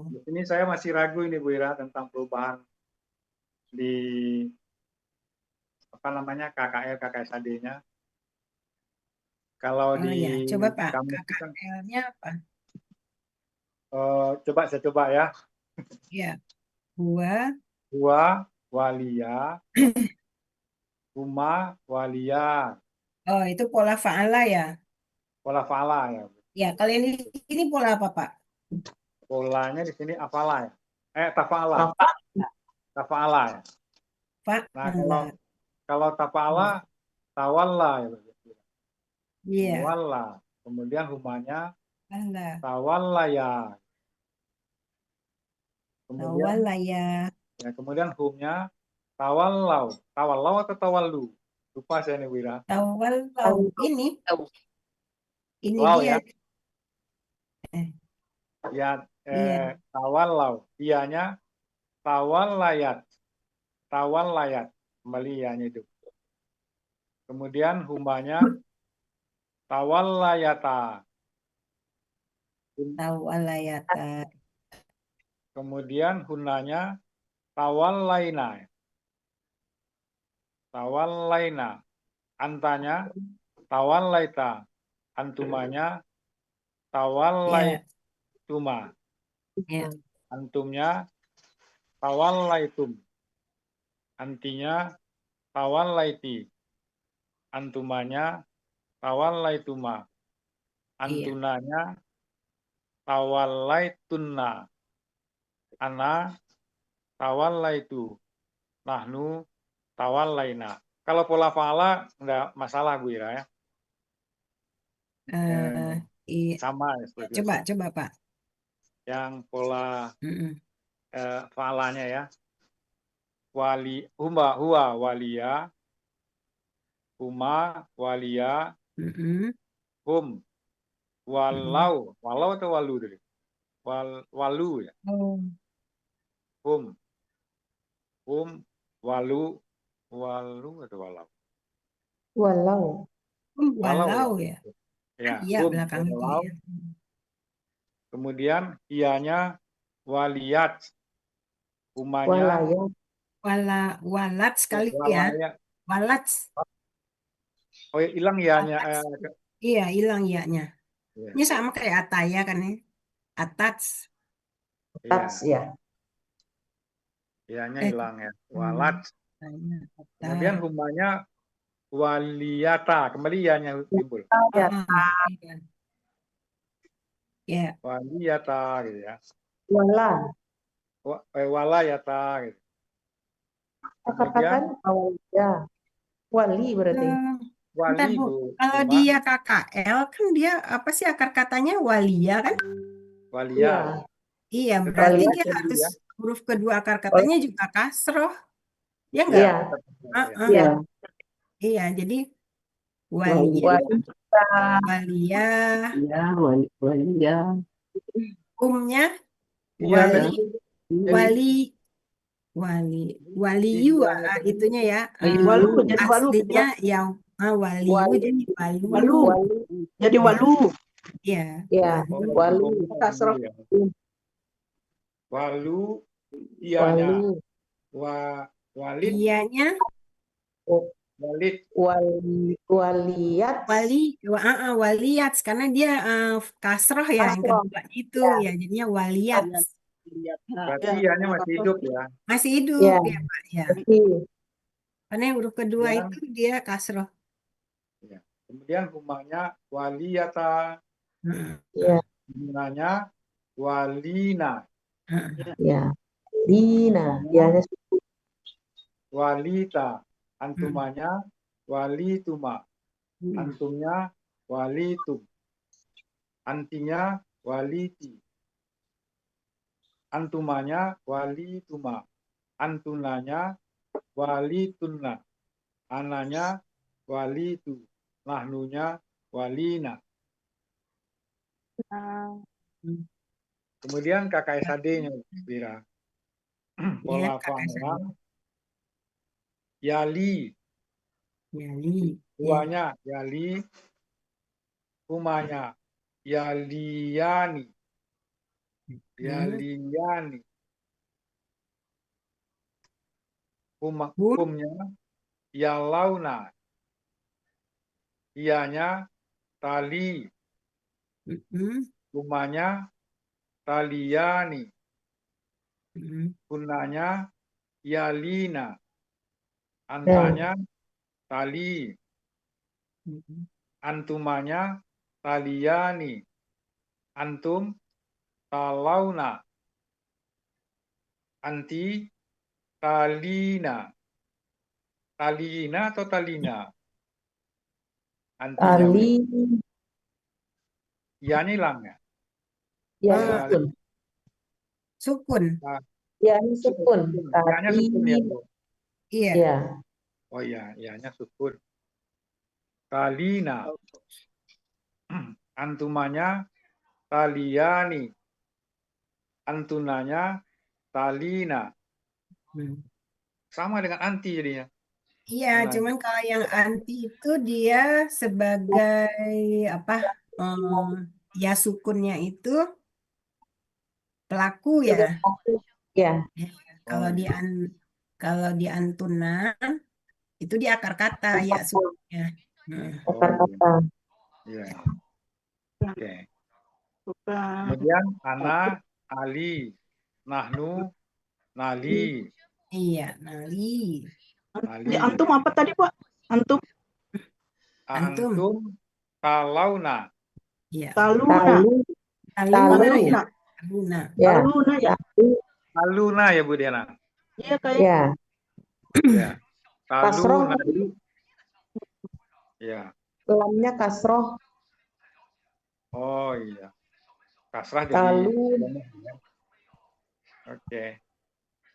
Di sini saya masih ragu ini Bu Ira tentang perubahan di apa namanya KKL KKSAD-nya. Kalau Oh di ya, coba Pak, kamus itu kan KKL-nya apa? coba saya coba ya. Ya, gua. Huwa walia, huma walia, Oh, itu pola fa'ala ya. pola fala ya. Ya, kalau ini pola apa Pak? Polanya di sini afala ya. Tafala. Tafala ya. Nah, Fa'ala. kalau tafala tawalla ya. Iya, Tawalla. Kemudian humanya fa'ala. tawalla ya. Kemudian Tawalaya. kemudian humnya tawallau. Tawallau atau tawallu? Lupa saya nih Wira. Tawallau. Ini Lau dia. ya. Eh, Ya, Iya. tawallau. Ianya tawallayat. Tawallayat. Kembali ianya itu. Kemudian humanya tawallayata. Tawalayata. Kemudian hunanya tawallaina. Tawallaina. Antanya tawallaita. Antumanya tawallaituma. Ya. Antumnya tawallaitum. Antinya tawallaiti. Antumanya tawallaituma. Antunanya tawallaitunna. Ana tawallaitu. Nahnu tawallaina. Kalau pola fa'ala enggak masalah Bu Ira ya. Sama ya seperti biasa. Coba Pak. Yang pola Mm-mm. fa'alanya ya. Huwa waliya, huma waliya, Mm-mm. hum walau atau walu tadi? Walu ya. Oh. Hum walu atau walau? Walau. Walau ya. Ya, Iya hum belakang itu walau. ya. Kemudian ianya waliyat. Humanya Walayat. Walat sekali ya. walaya. Walat. Oh, hilang ianya. Iya, hilang ya-nya. Ya, Ini sama kayak ataya kan ya. Atats. Tats ya. ianya Eh, hilang ya. Walat. ataya, Kemudian atas. humanya waliyata. Kembali ianya timbul. Ya. Iya. Ya. Waliyata gitu ya. Wala. Walayata gitu. Akar Kemudian katanya awalnya. Wali berarti. Bentar, wali Bu. Bu. Kalau Huma, dia KKL kan dia apa sih akar katanya walia kan? waliya. Iya, berarti Walia dia tadi harus ya. huruf kedua akar katanya juga kasroh. Ya enggak? Iya. Heeh. Iya. Iya, jadi walia, Wanita. walia, Ya, waliya. umnya Iya wali, tadi. waliyu, itunya ya. Walu jadi walu. Aslinya yang waliyu Walu. jadi walu. Walu. Jadi walu. Iya, Iya. walu. Walu. Kasroh. Walu ianya. Walu. Walid Iyanya walid. Waliyat. waliyat karena dia kasroh ya yang Kasroh. kedua itu ya jadinya waliyat. Berarti ianya masih hidup ya. Masih hidup Ya. ya Pak ya. Iya. Karena yang huruf kedua Ya. itu dia kasroh. Ya. Kemudian humanya waliyata. Iya. Gunanya walina. Ya. Dina. Dianya Walita. Antumanya walituma. Antumnya walitum. Antinya waliti. Antumanya walituma. Antunanya walitunna. Ananya walitu. Nahnunya walina. Kemudian KKSAD-nya Bira. Pola fa'ala. Yali. Yali. Duanya yali. Humanya yaliyani. Yaliyani. Humnya yalauna. Ianya tali. Humanya taliyani. Hunanya yalina. Antanya tali. Antumanya taliyani. Antum talauna. Anti talina. Talina atau talina? Antinya. tali. Ianya hilang ya? Ya, Ya. sukun. Sukun. Ya, ini sukun. Ianya sukun ya, Bu? Iya. Ya. Oh iya, ianya sukun. Talina. Antumanya taliyani. Antunanya talina. Sama dengan anti jadinya. Iya, Karena cuman kalau yang anti itu dia sebagai apa? Ya sukunnya itu pelaku ya. Ya, Ya, oh Kalau di iya. kalau di antunan itu di akar kata ya sukunnya. Hmm. Oh akar iya. kata. Iya. Ya, Oke. bukan. Kemudian ana, ali, nahnu, nali, Iya, nali. Di nali. antum apa tadi, Pak? Antum Antum. Antum talauna. Iya. taluna, Talu, Taluna ya. taluna, Taluna. ya, taluna ya. talu, Taluna ya Bu Diana. Iya kayak ya, Ya. kasroh, Taluna. Ya. lamnya kasroh, Oh iya. Kasrah jadi talu, oke.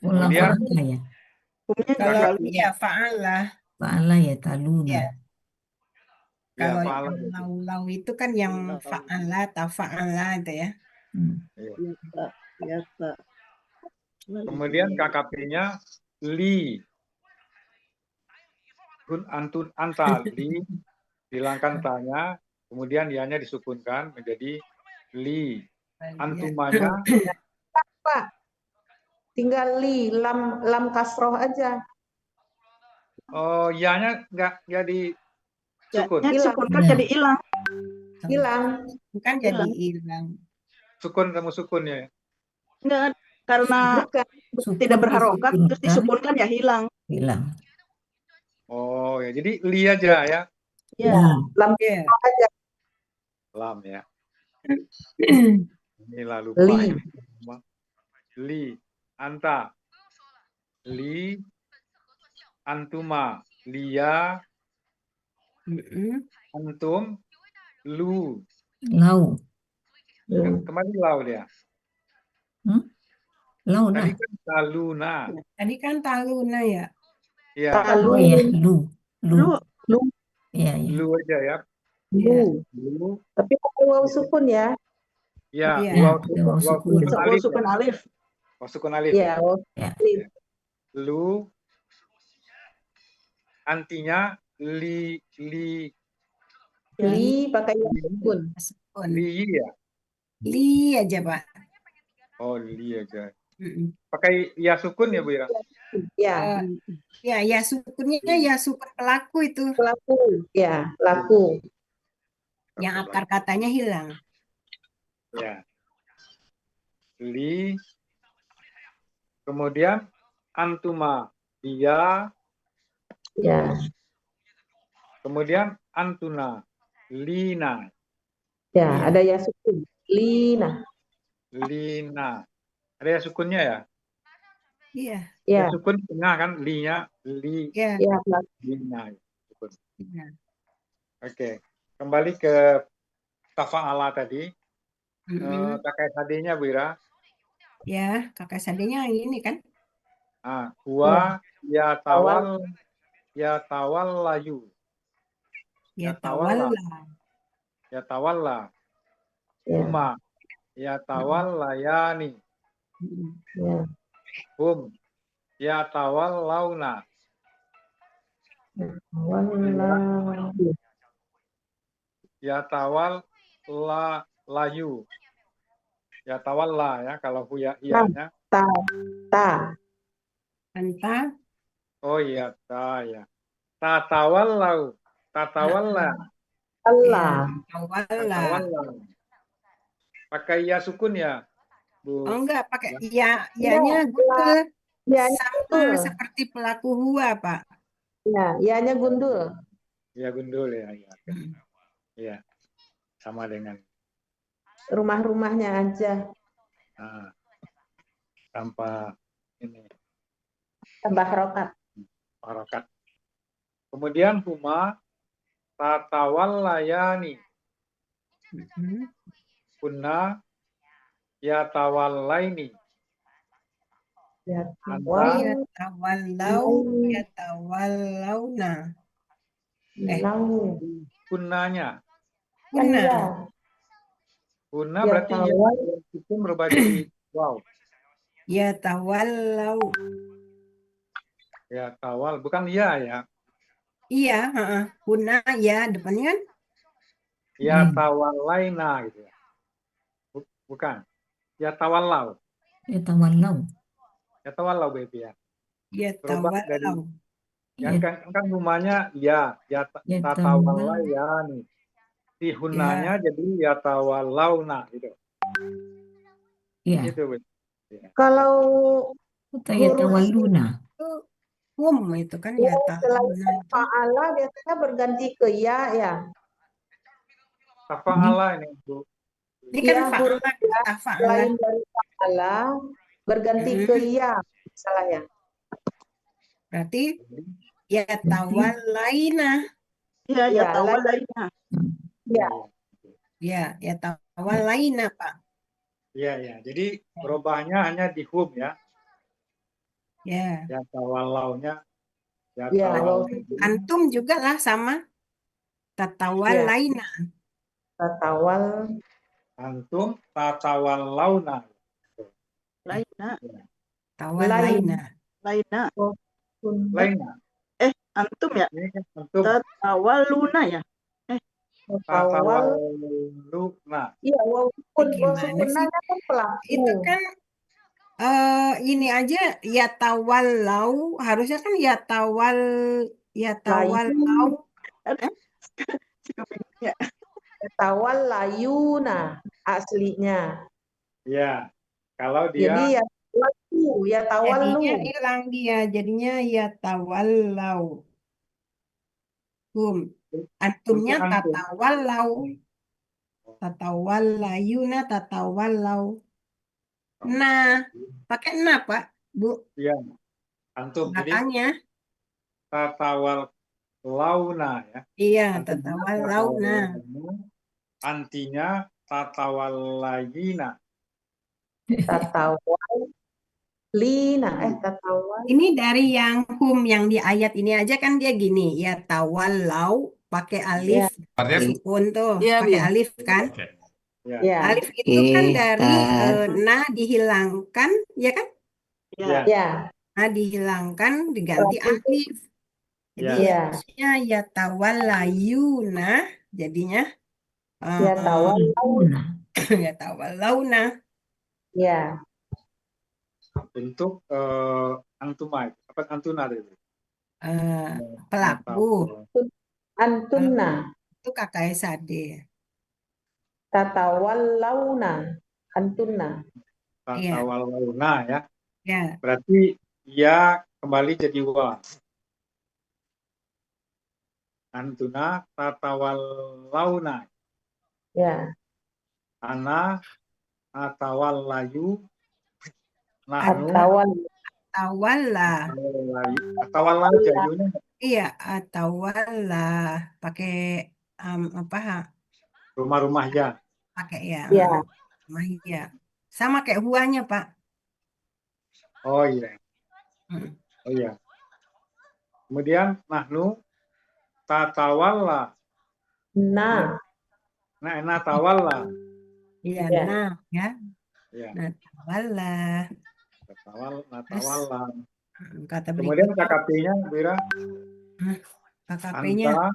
Ulang Kemudian fa'ala ya. hukumnya Kalau taluna. iya fa'ala. Fa'ala ya taluna. Ya. ya Kalau fa'ala yang gitu. lau-lau itu kan yang fa'ala atau fa'ala itu ya. Hmm. Iya. Yata, yata. Kemudian KKP-nya li. Kun antun anta li, hilangkan tanya, kemudian ianya disukunkan menjadi li. Antumanya Pak. Tinggal li, lam kasroh aja. oh ianya nggak disukun. Ya, Hilang. disukunkan Ya. jadi hilang. Hilang. Bukan jadi Hilang. hilang. Sukun kamu sukunnya. Enggak, karena Bukan. Sukun tidak berharokat terus disukunkan, disukunkan ya hilang. hilang. Oh ya, jadi li aja ya. Ya, Lam Ya. kasroh aja. Lam ya. Ini lalu Li. li, anta, li, antuma, lia, antum, lu. Lau. Kembali lau dia. Lau dah. Tadi kan taluna. Tadi kan taluna ya. Iya, Talu, Oh ya, lu. lu Iya, iya. lu aja ya. lu. Lu. Tapi pakai waw sukun ya. Ya, Iya. Ya, waw pakai waw sukun. sukun oh, alif. sukun Ya. alif. Waw sukun alif. Ya, waw Ya. alif. Lu. Antinya li, Li pakai waw sukun. Sukun. li ya. Li aja, Pak. Oh, li aja. Mm-mm. Pakai ya sukun ya Bu ya? Ya, Ya sukunnya ya sukun pelaku itu. pelaku. Ya, laku. Yang akar katanya hilang. Ya. Li. Kemudian antuma, dia. Ya, Kemudian antuna, lina, ya, ada ya sukun. Lina. lina. Ada ya sukunnya ya? Iya. Ya, Ya sukun tengah kan, linya, li, Ya. ya, lina. Sukun. Iya. Oke. Kembali ke tafa'ala tadi. Mm-mm. Kakak tadinya Bu Ira. Ya, kakak sadenya yang ini kan. Huwa ya tawal layu. Ya Tawalla. tawalla. Ya tawalla. ya, Huma ya tawal layani. Mm-mm. ya. Hum ya tawal launa. Wallah. Ya tawal layu. Ya tawalla ya kalau iyanya. Ta. Anta. Oh iya ta ya. Tatawallau. Tatawalla. Allah. Tawalla. Tatawalla. Pakai ya sukun ya, Bu. Oh enggak, pakai ya-nya gundul. Ya-nya Sama gundul. seperti pelaku huwa, Pak. Ya, ya-nya gundul. Ya gundul ya. Ya. Hmm. Ya. Sama dengan Rumah-rumahnya aja. tanpa ini Tambah harokat. harokat. Kemudian huma tatawallayani. Mm-mm. Kunna ya tawallaini. Ya, Anta Ya tawallau, ya tawallauna. lau. kunnanya. Kan Kunna. ya. Kunna Ya berarti ya tawal. itu berubah jadi wow. Ya tawallau. Ya tawal bukan ya ya. Iya, heeh. Huna ya depannya kan. Ya Hmm. tawalaina gitu ya. Bukan. Ya tawallau. Ya tawallau. Ya tawallau baby ya. Ya Berubah dari tawallau. yang Ya, kan rumahnya ya ya tatawalla tawallau. ya nih. Si Ya, hunanya jadi ya tawallauna gitu. Ya. Itu baby. Ya. Kalau Atau ya huruf tawalluna. itu itu kan ya selain tawaluna itu. fa'ala biasanya berganti ke ya ya. Tafa'ala ini Bu. Ini kan Ya, huruf fa'ala, ya kata fa'ala. selain dari fa'ala berganti ke ya. Salah ya. Berarti ya tawalaina. Ya, ya Ya, tawalaina. Ya. Ya tawalaina, Pak. Iya ya. Jadi berubahnya hanya di hum ya. Ya. Ya tawallaunya ya Ya, tawallau. Antum juga lah sama tatawalaina. Tatawal Antum tatawallauna. Laina. Tawalaina. Laina. Lainnya. Antum ya. Ini kan antum Tatawaluna ya. tatawal. tatawallauna. Iya, waw Gimana sih? sukunanya kan pelaku. Itu kan ini aja ya tawallau harusnya kan ya tawallau. Suka bingung ya. Tawal layuna aslinya. Ya. Kalau Jadi dia ya tawalu. Jadinya hilang dia, jadinya ya tawallau. Antumnya untuk antum. tatawallau. Tatawallayuna, tatawallau. Nah, pakai na, Pak, Bu. Iya. Antum jadi Belakangnya. tatawallauna ya. Iya, Antumnya tatawallauna. Antinya tatawallayina. Tatawal lina. Tatawal. Ini dari yang yang di ayat ini aja kan dia gini, ya tawallau pakai alif sukun tuh, Iya, pakai iya. alif kan? Ya. Ya. Alif itu kan dari Tar. na dihilangkan, ya kan? Ya. Ya. Nah, dihilangkan diganti alif. Jadi Ya. harusnya ya tawallayuna jadinya Ya tawal. Tawalluna. ya tawallauna. Ya. Untuk antuma apa antuna itu. Pelaku Antunna. itu kakak Sade. Tatawal launa. Antunna. Tatawallauna ya. Ya, Berarti ya kembali jadi wa. Antuna tatawallauna. Ya. Ana atawallayu. Nahnu Atawal. tawalla. atawallayu jayunya. Iya, tawalla pakai apa? Rumah-rumah ya. Pakai ya. Ya. Rumah ya. Sama kayak huanya, Pak. Oh iya. Hmm. Oh iya. Kemudian nahnu tatawalla. Nah. Natawalla. Iya, Ya. nah ya. Ya. Nah, tawalla. Natawalla. Kata Kemudian berikutnya KKP-nya Bira KKP-nya. anta Oh, enggak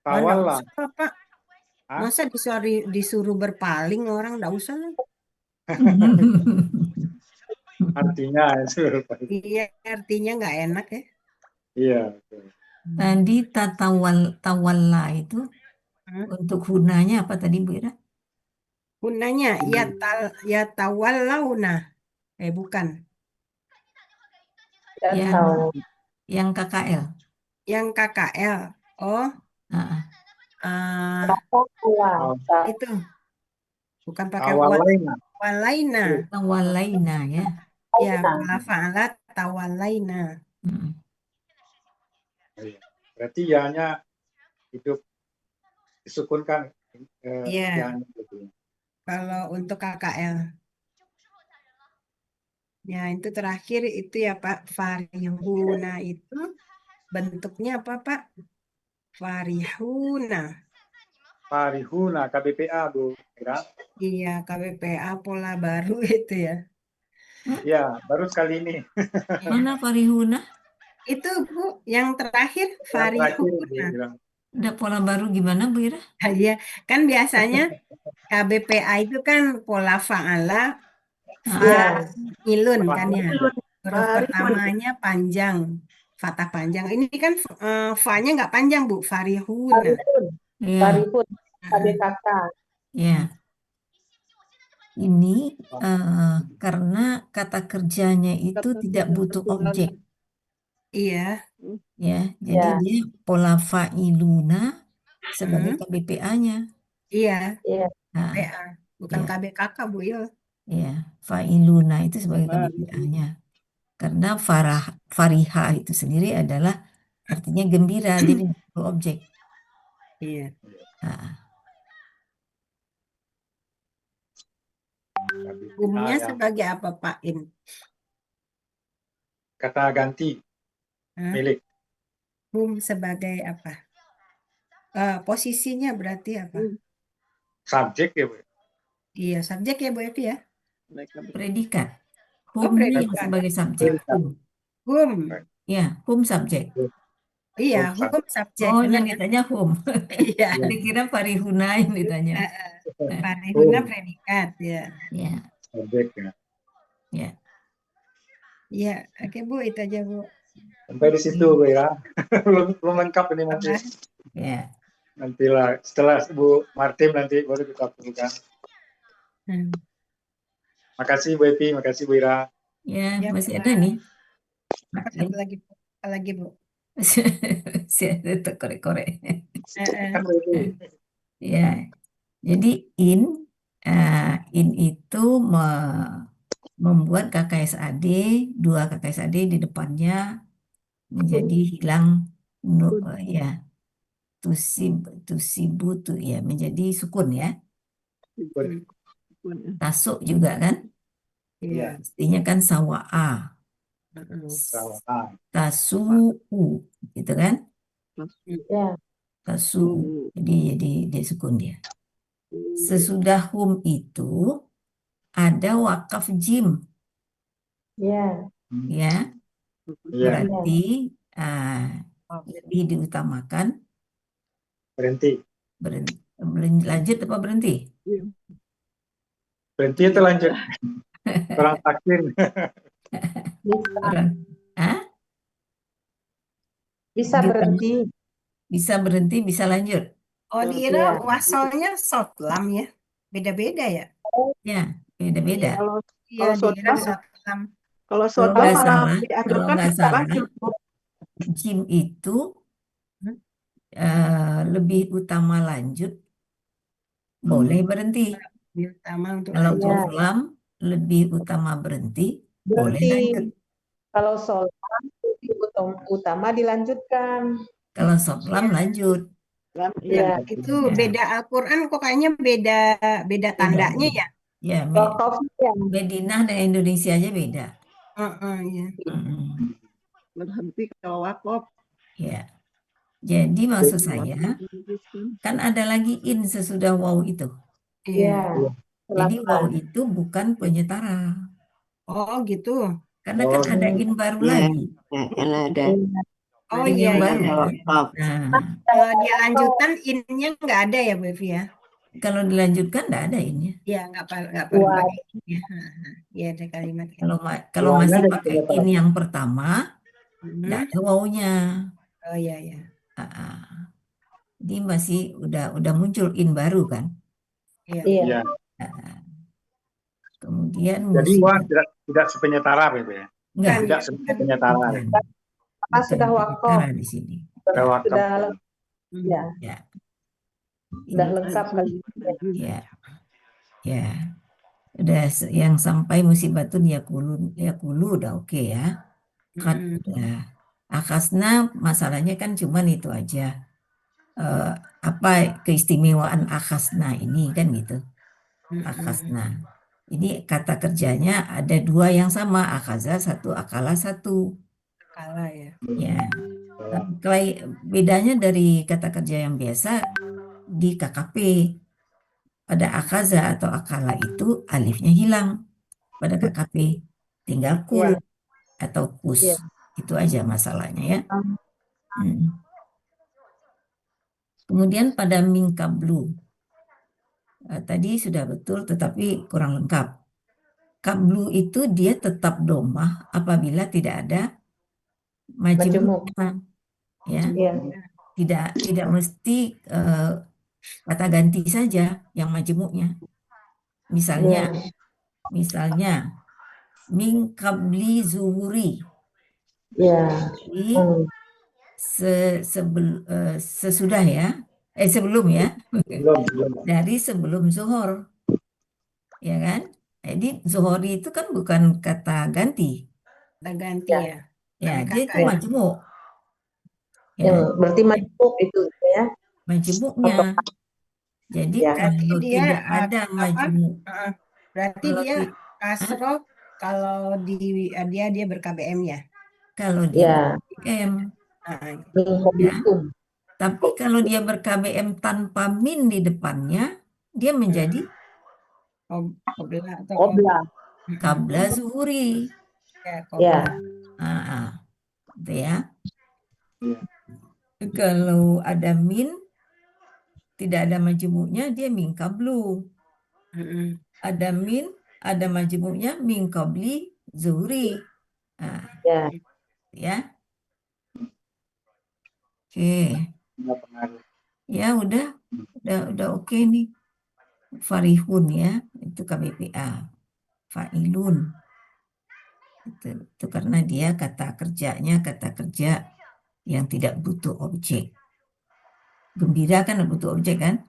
tawalla. usah, Pak. Hah? Masa disuruh berpaling orang enggak usah lah. Artinya itu. Iya, artinya nggak enak ya. Iya. Tadi tawalla itu untuk hunanya apa tadi Bu Ira? Gunanya ya tawallauna. Bukan. Yang KKL. Yang KKL. Oh, itu. Bukan pakai Tawalaina. walaina. Tawalaina ya. Ya, fa'ala tawalaina. Berarti ya-nya hidup disukunkan. Iya. Ya-nya gitu. Kalau untuk KKL. Ya, itu terakhir itu ya Pak. Farihuna itu bentuknya apa Pak? Farihuna. Farihuna KBPA Bu Ira. Iya, KBPA pola baru itu ya. Ya, baru sekali ini. Mana Farihuna? Itu Bu, yang terakhir Yang terakhir Farihuna. bilang Ada pola baru gimana Bu Ira? Iya, kan biasanya KBPA itu kan pola fa'ala, Iya. fa'ilun kan ya. Ilun, Huruf Farihun. pertamanya panjang, fathah panjang. Ini kan fa-nya nggak panjang Bu, Farihuna. Farihun. Ya, Farihun. KBKK. ya. Ini karena kata kerjanya itu tidak butuh objek, Iya, ya. Jadi Ya. dia pola fa'iluna sebagai Hmm. KBPA-nya. iya, Iya. Nah, PA, bukan ya, KBKK Bu ya. ya, fa'iluna itu sebagai KBPA-nya. Karena fariha itu sendiri adalah artinya gembira, jadi nggak perlu objek. Iya. Nah, Humnya yang sebagai apa Pak In? kata ganti Hah? milik. Hum sebagai apa? Posisinya berarti apa? Subjek ya, Bu. Iya, subjek ya Bu Evi ya? predikat. Oh, Humnya yang predikat. sebagai subjek. Hum. Hum. Ya, hum subjek. Iya, Hum hum subjek. Oh, Benar yang kan? ditanya hum. Iya. Dikira farihuna yang ditanya. Farihuna Hum. predikat ya. Ya, Subjek ya. ya. Iya, oke Bu, itu aja Bu. Sampai di situ, Bu ya. belum lengkap ini mungkin. Ya. Nantilah setelah Bu Martim nanti baru kita buka. Hmm. Makasih Bu Evi, makasih Bu Ira. Ya, Ya, masih Pak. ada nih. Satu lagi Bu. Apa lagi Bu? Masih ada tuh korek-korek. Kan Bu Evi. Ya, jadi in itu membuat KKSAD, dua KKSAD di depannya menjadi hilang, ya, tusibu tuh ya menjadi sukun ya. Tasuk juga kan, Iya. pastinya kan sawa'a, Salah. tasu'u gitu kan, Ya. tasu'u, jadi dia sukun dia. Sesudah hum itu ada wakaf jim Ya. ya, Iya, berarti lebih diutamakan berhenti. lanjut apa berhenti? Berhenti itu lanjut. Kurang takdir. Orang, Bisa berhenti. bisa berhenti, bisa lanjut. Oh, dikira wasolnya sotlam ya? Beda-beda ya? Ya, beda-beda. Iya, dikira sotlam. Kalau Kalau sotlam nggak malah salah, dianjurkan nggak tidak salah, lanjut Bu. jim itu lebih utama lanjut, boleh berhenti. Lebih utama untuk Kalau lanjut. lam lebih utama berhenti, boleh Berhenti. lanjut. Kalau solam lebih utama dilanjutkan. Kalau lam lanjut. Ya. Itu Ya. beda Al-Quran kok kayaknya beda tandanya ya? Ya, Wakafnya. Madinah dan Indonesia aja beda. Iya. Berhenti kalau wakaf. Ya. Jadi maksud saya kan ada lagi in sesudah waw itu. Iya. Jadi waw itu bukan penyetara. Oh gitu. Karena kan ada in baru lagi. Yang ada. Oh In iya, yang baru iya. kan. Nah, Kalau dia lanjutan innya nggak ada ya Bu Evi ya? kalau dilanjutkan nggak ada innya. Iya, nggak perlu pakai in ya. Iya, ada kalimat. Kalau masih Wawnya pakai ada in yang pertama, nggak ada wawnya. Oh iya, iya. Jadi masih udah muncul in baru kan. Iya. Kemudian Jadi wah tidak sepenyetara Bu ya. enggak. Tidak sepenyetara. Bukan. Karena sudah wakaf. Penyetara di sini. Sudah wakaf. Ya. Ya. Sudah lengkap kali. Ya. Ya. Udah yang sampai musibatun yakulu udah oke ya. Kan udah. Akhasna masalahnya kan cuman itu aja. Apa keistimewaan akhasna ini kan gitu. Akhasna. Ini kata kerjanya ada dua yang sama, akhaza satu, akala satu. Akala ya. Ya. Bedanya dari kata kerja yang biasa di KKP. Pada akhaza atau akala itu alifnya hilang pada KKP. Tinggal kul atau kus. Itu aja masalahnya ya. Kemudian pada mingkablu. Tadi sudah betul tetapi kurang lengkap. Kablu itu dia tetap domah apabila tidak ada Majemuk. majemuknya. Ya. Iya. Tidak mesti kata ganti saja yang majemuknya. Misalnya min qabli zuhuri. Iya. Jadi sesudah ya. Sebelum ya. Dari sebelum zuhur. Ya kan? Jadi zuhuri itu kan bukan kata ganti. Kata ganti ya. Ya, Pakai dia kata itu ya. majemuk. Ya, Berarti majemuk itu ya. majemuknya. Jadi Ya. Berarti kalau dia tidak ada majemuk, berarti kalau dia ti- kasroh kalau dia ber-KBM ya. kalau dia Ya. ber-KBM, Min ya. qablikum. Tapi kalau dia ber-KBM tanpa min di depannya, dia menjadi Qobla atau Qobla. qabla zuhuri. Ya, Ya. qobla. Gitu ya. Kalau ada min, tidak ada majemuknya, dia min qablu. Ada min, ada majemuknya min qabli zuhri. Ya. Ya. Oke. Ya udah oke nih. Farihun ya, itu KBPA. Fa'ilun. Itu karena dia kata kerja yang tidak butuh objek. Gembira kan butuh objek kan?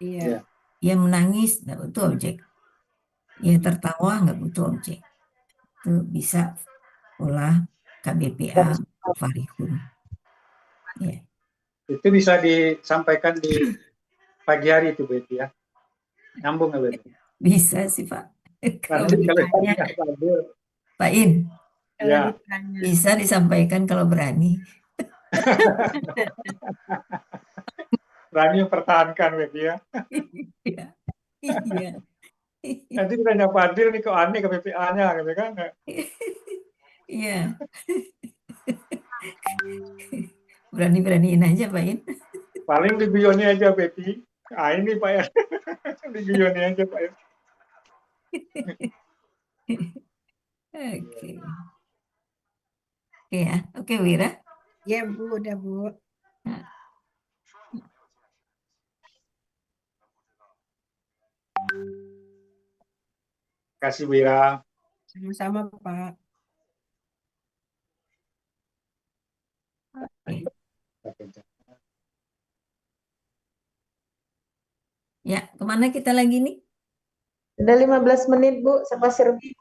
Iya. Ia menangis nggak butuh objek. Ia tertawa nggak butuh objek. Itu bisa pola KBPA Farihun. Ya. Itu bisa disampaikan di pagi hari itu, Betty ya. Nyambung ya, Betty? Bisa sih, Pak. Kalau Nanti kalau ditanya, ditanya, Pak In, ya. bisa disampaikan kalau berani. Berani mempertahankan, Betty ya. Iya. Nanti ditanya Fadil nih, kok aneh KBPA-nya, gitu kan? Iya. Berani-beraniin aja, Pak In. Paling diguyoni aja, Betty. Ini Pak ya. Diguyoni aja, Pak ya. Oke. Oke ya. Oke, Wira. Ya, Bu, udah, Bu. Terima kasih, Wira. Sama-sama, Pak. Ya, kemana kita lagi nih? Udah 15 menit, Bu. Sama serbi.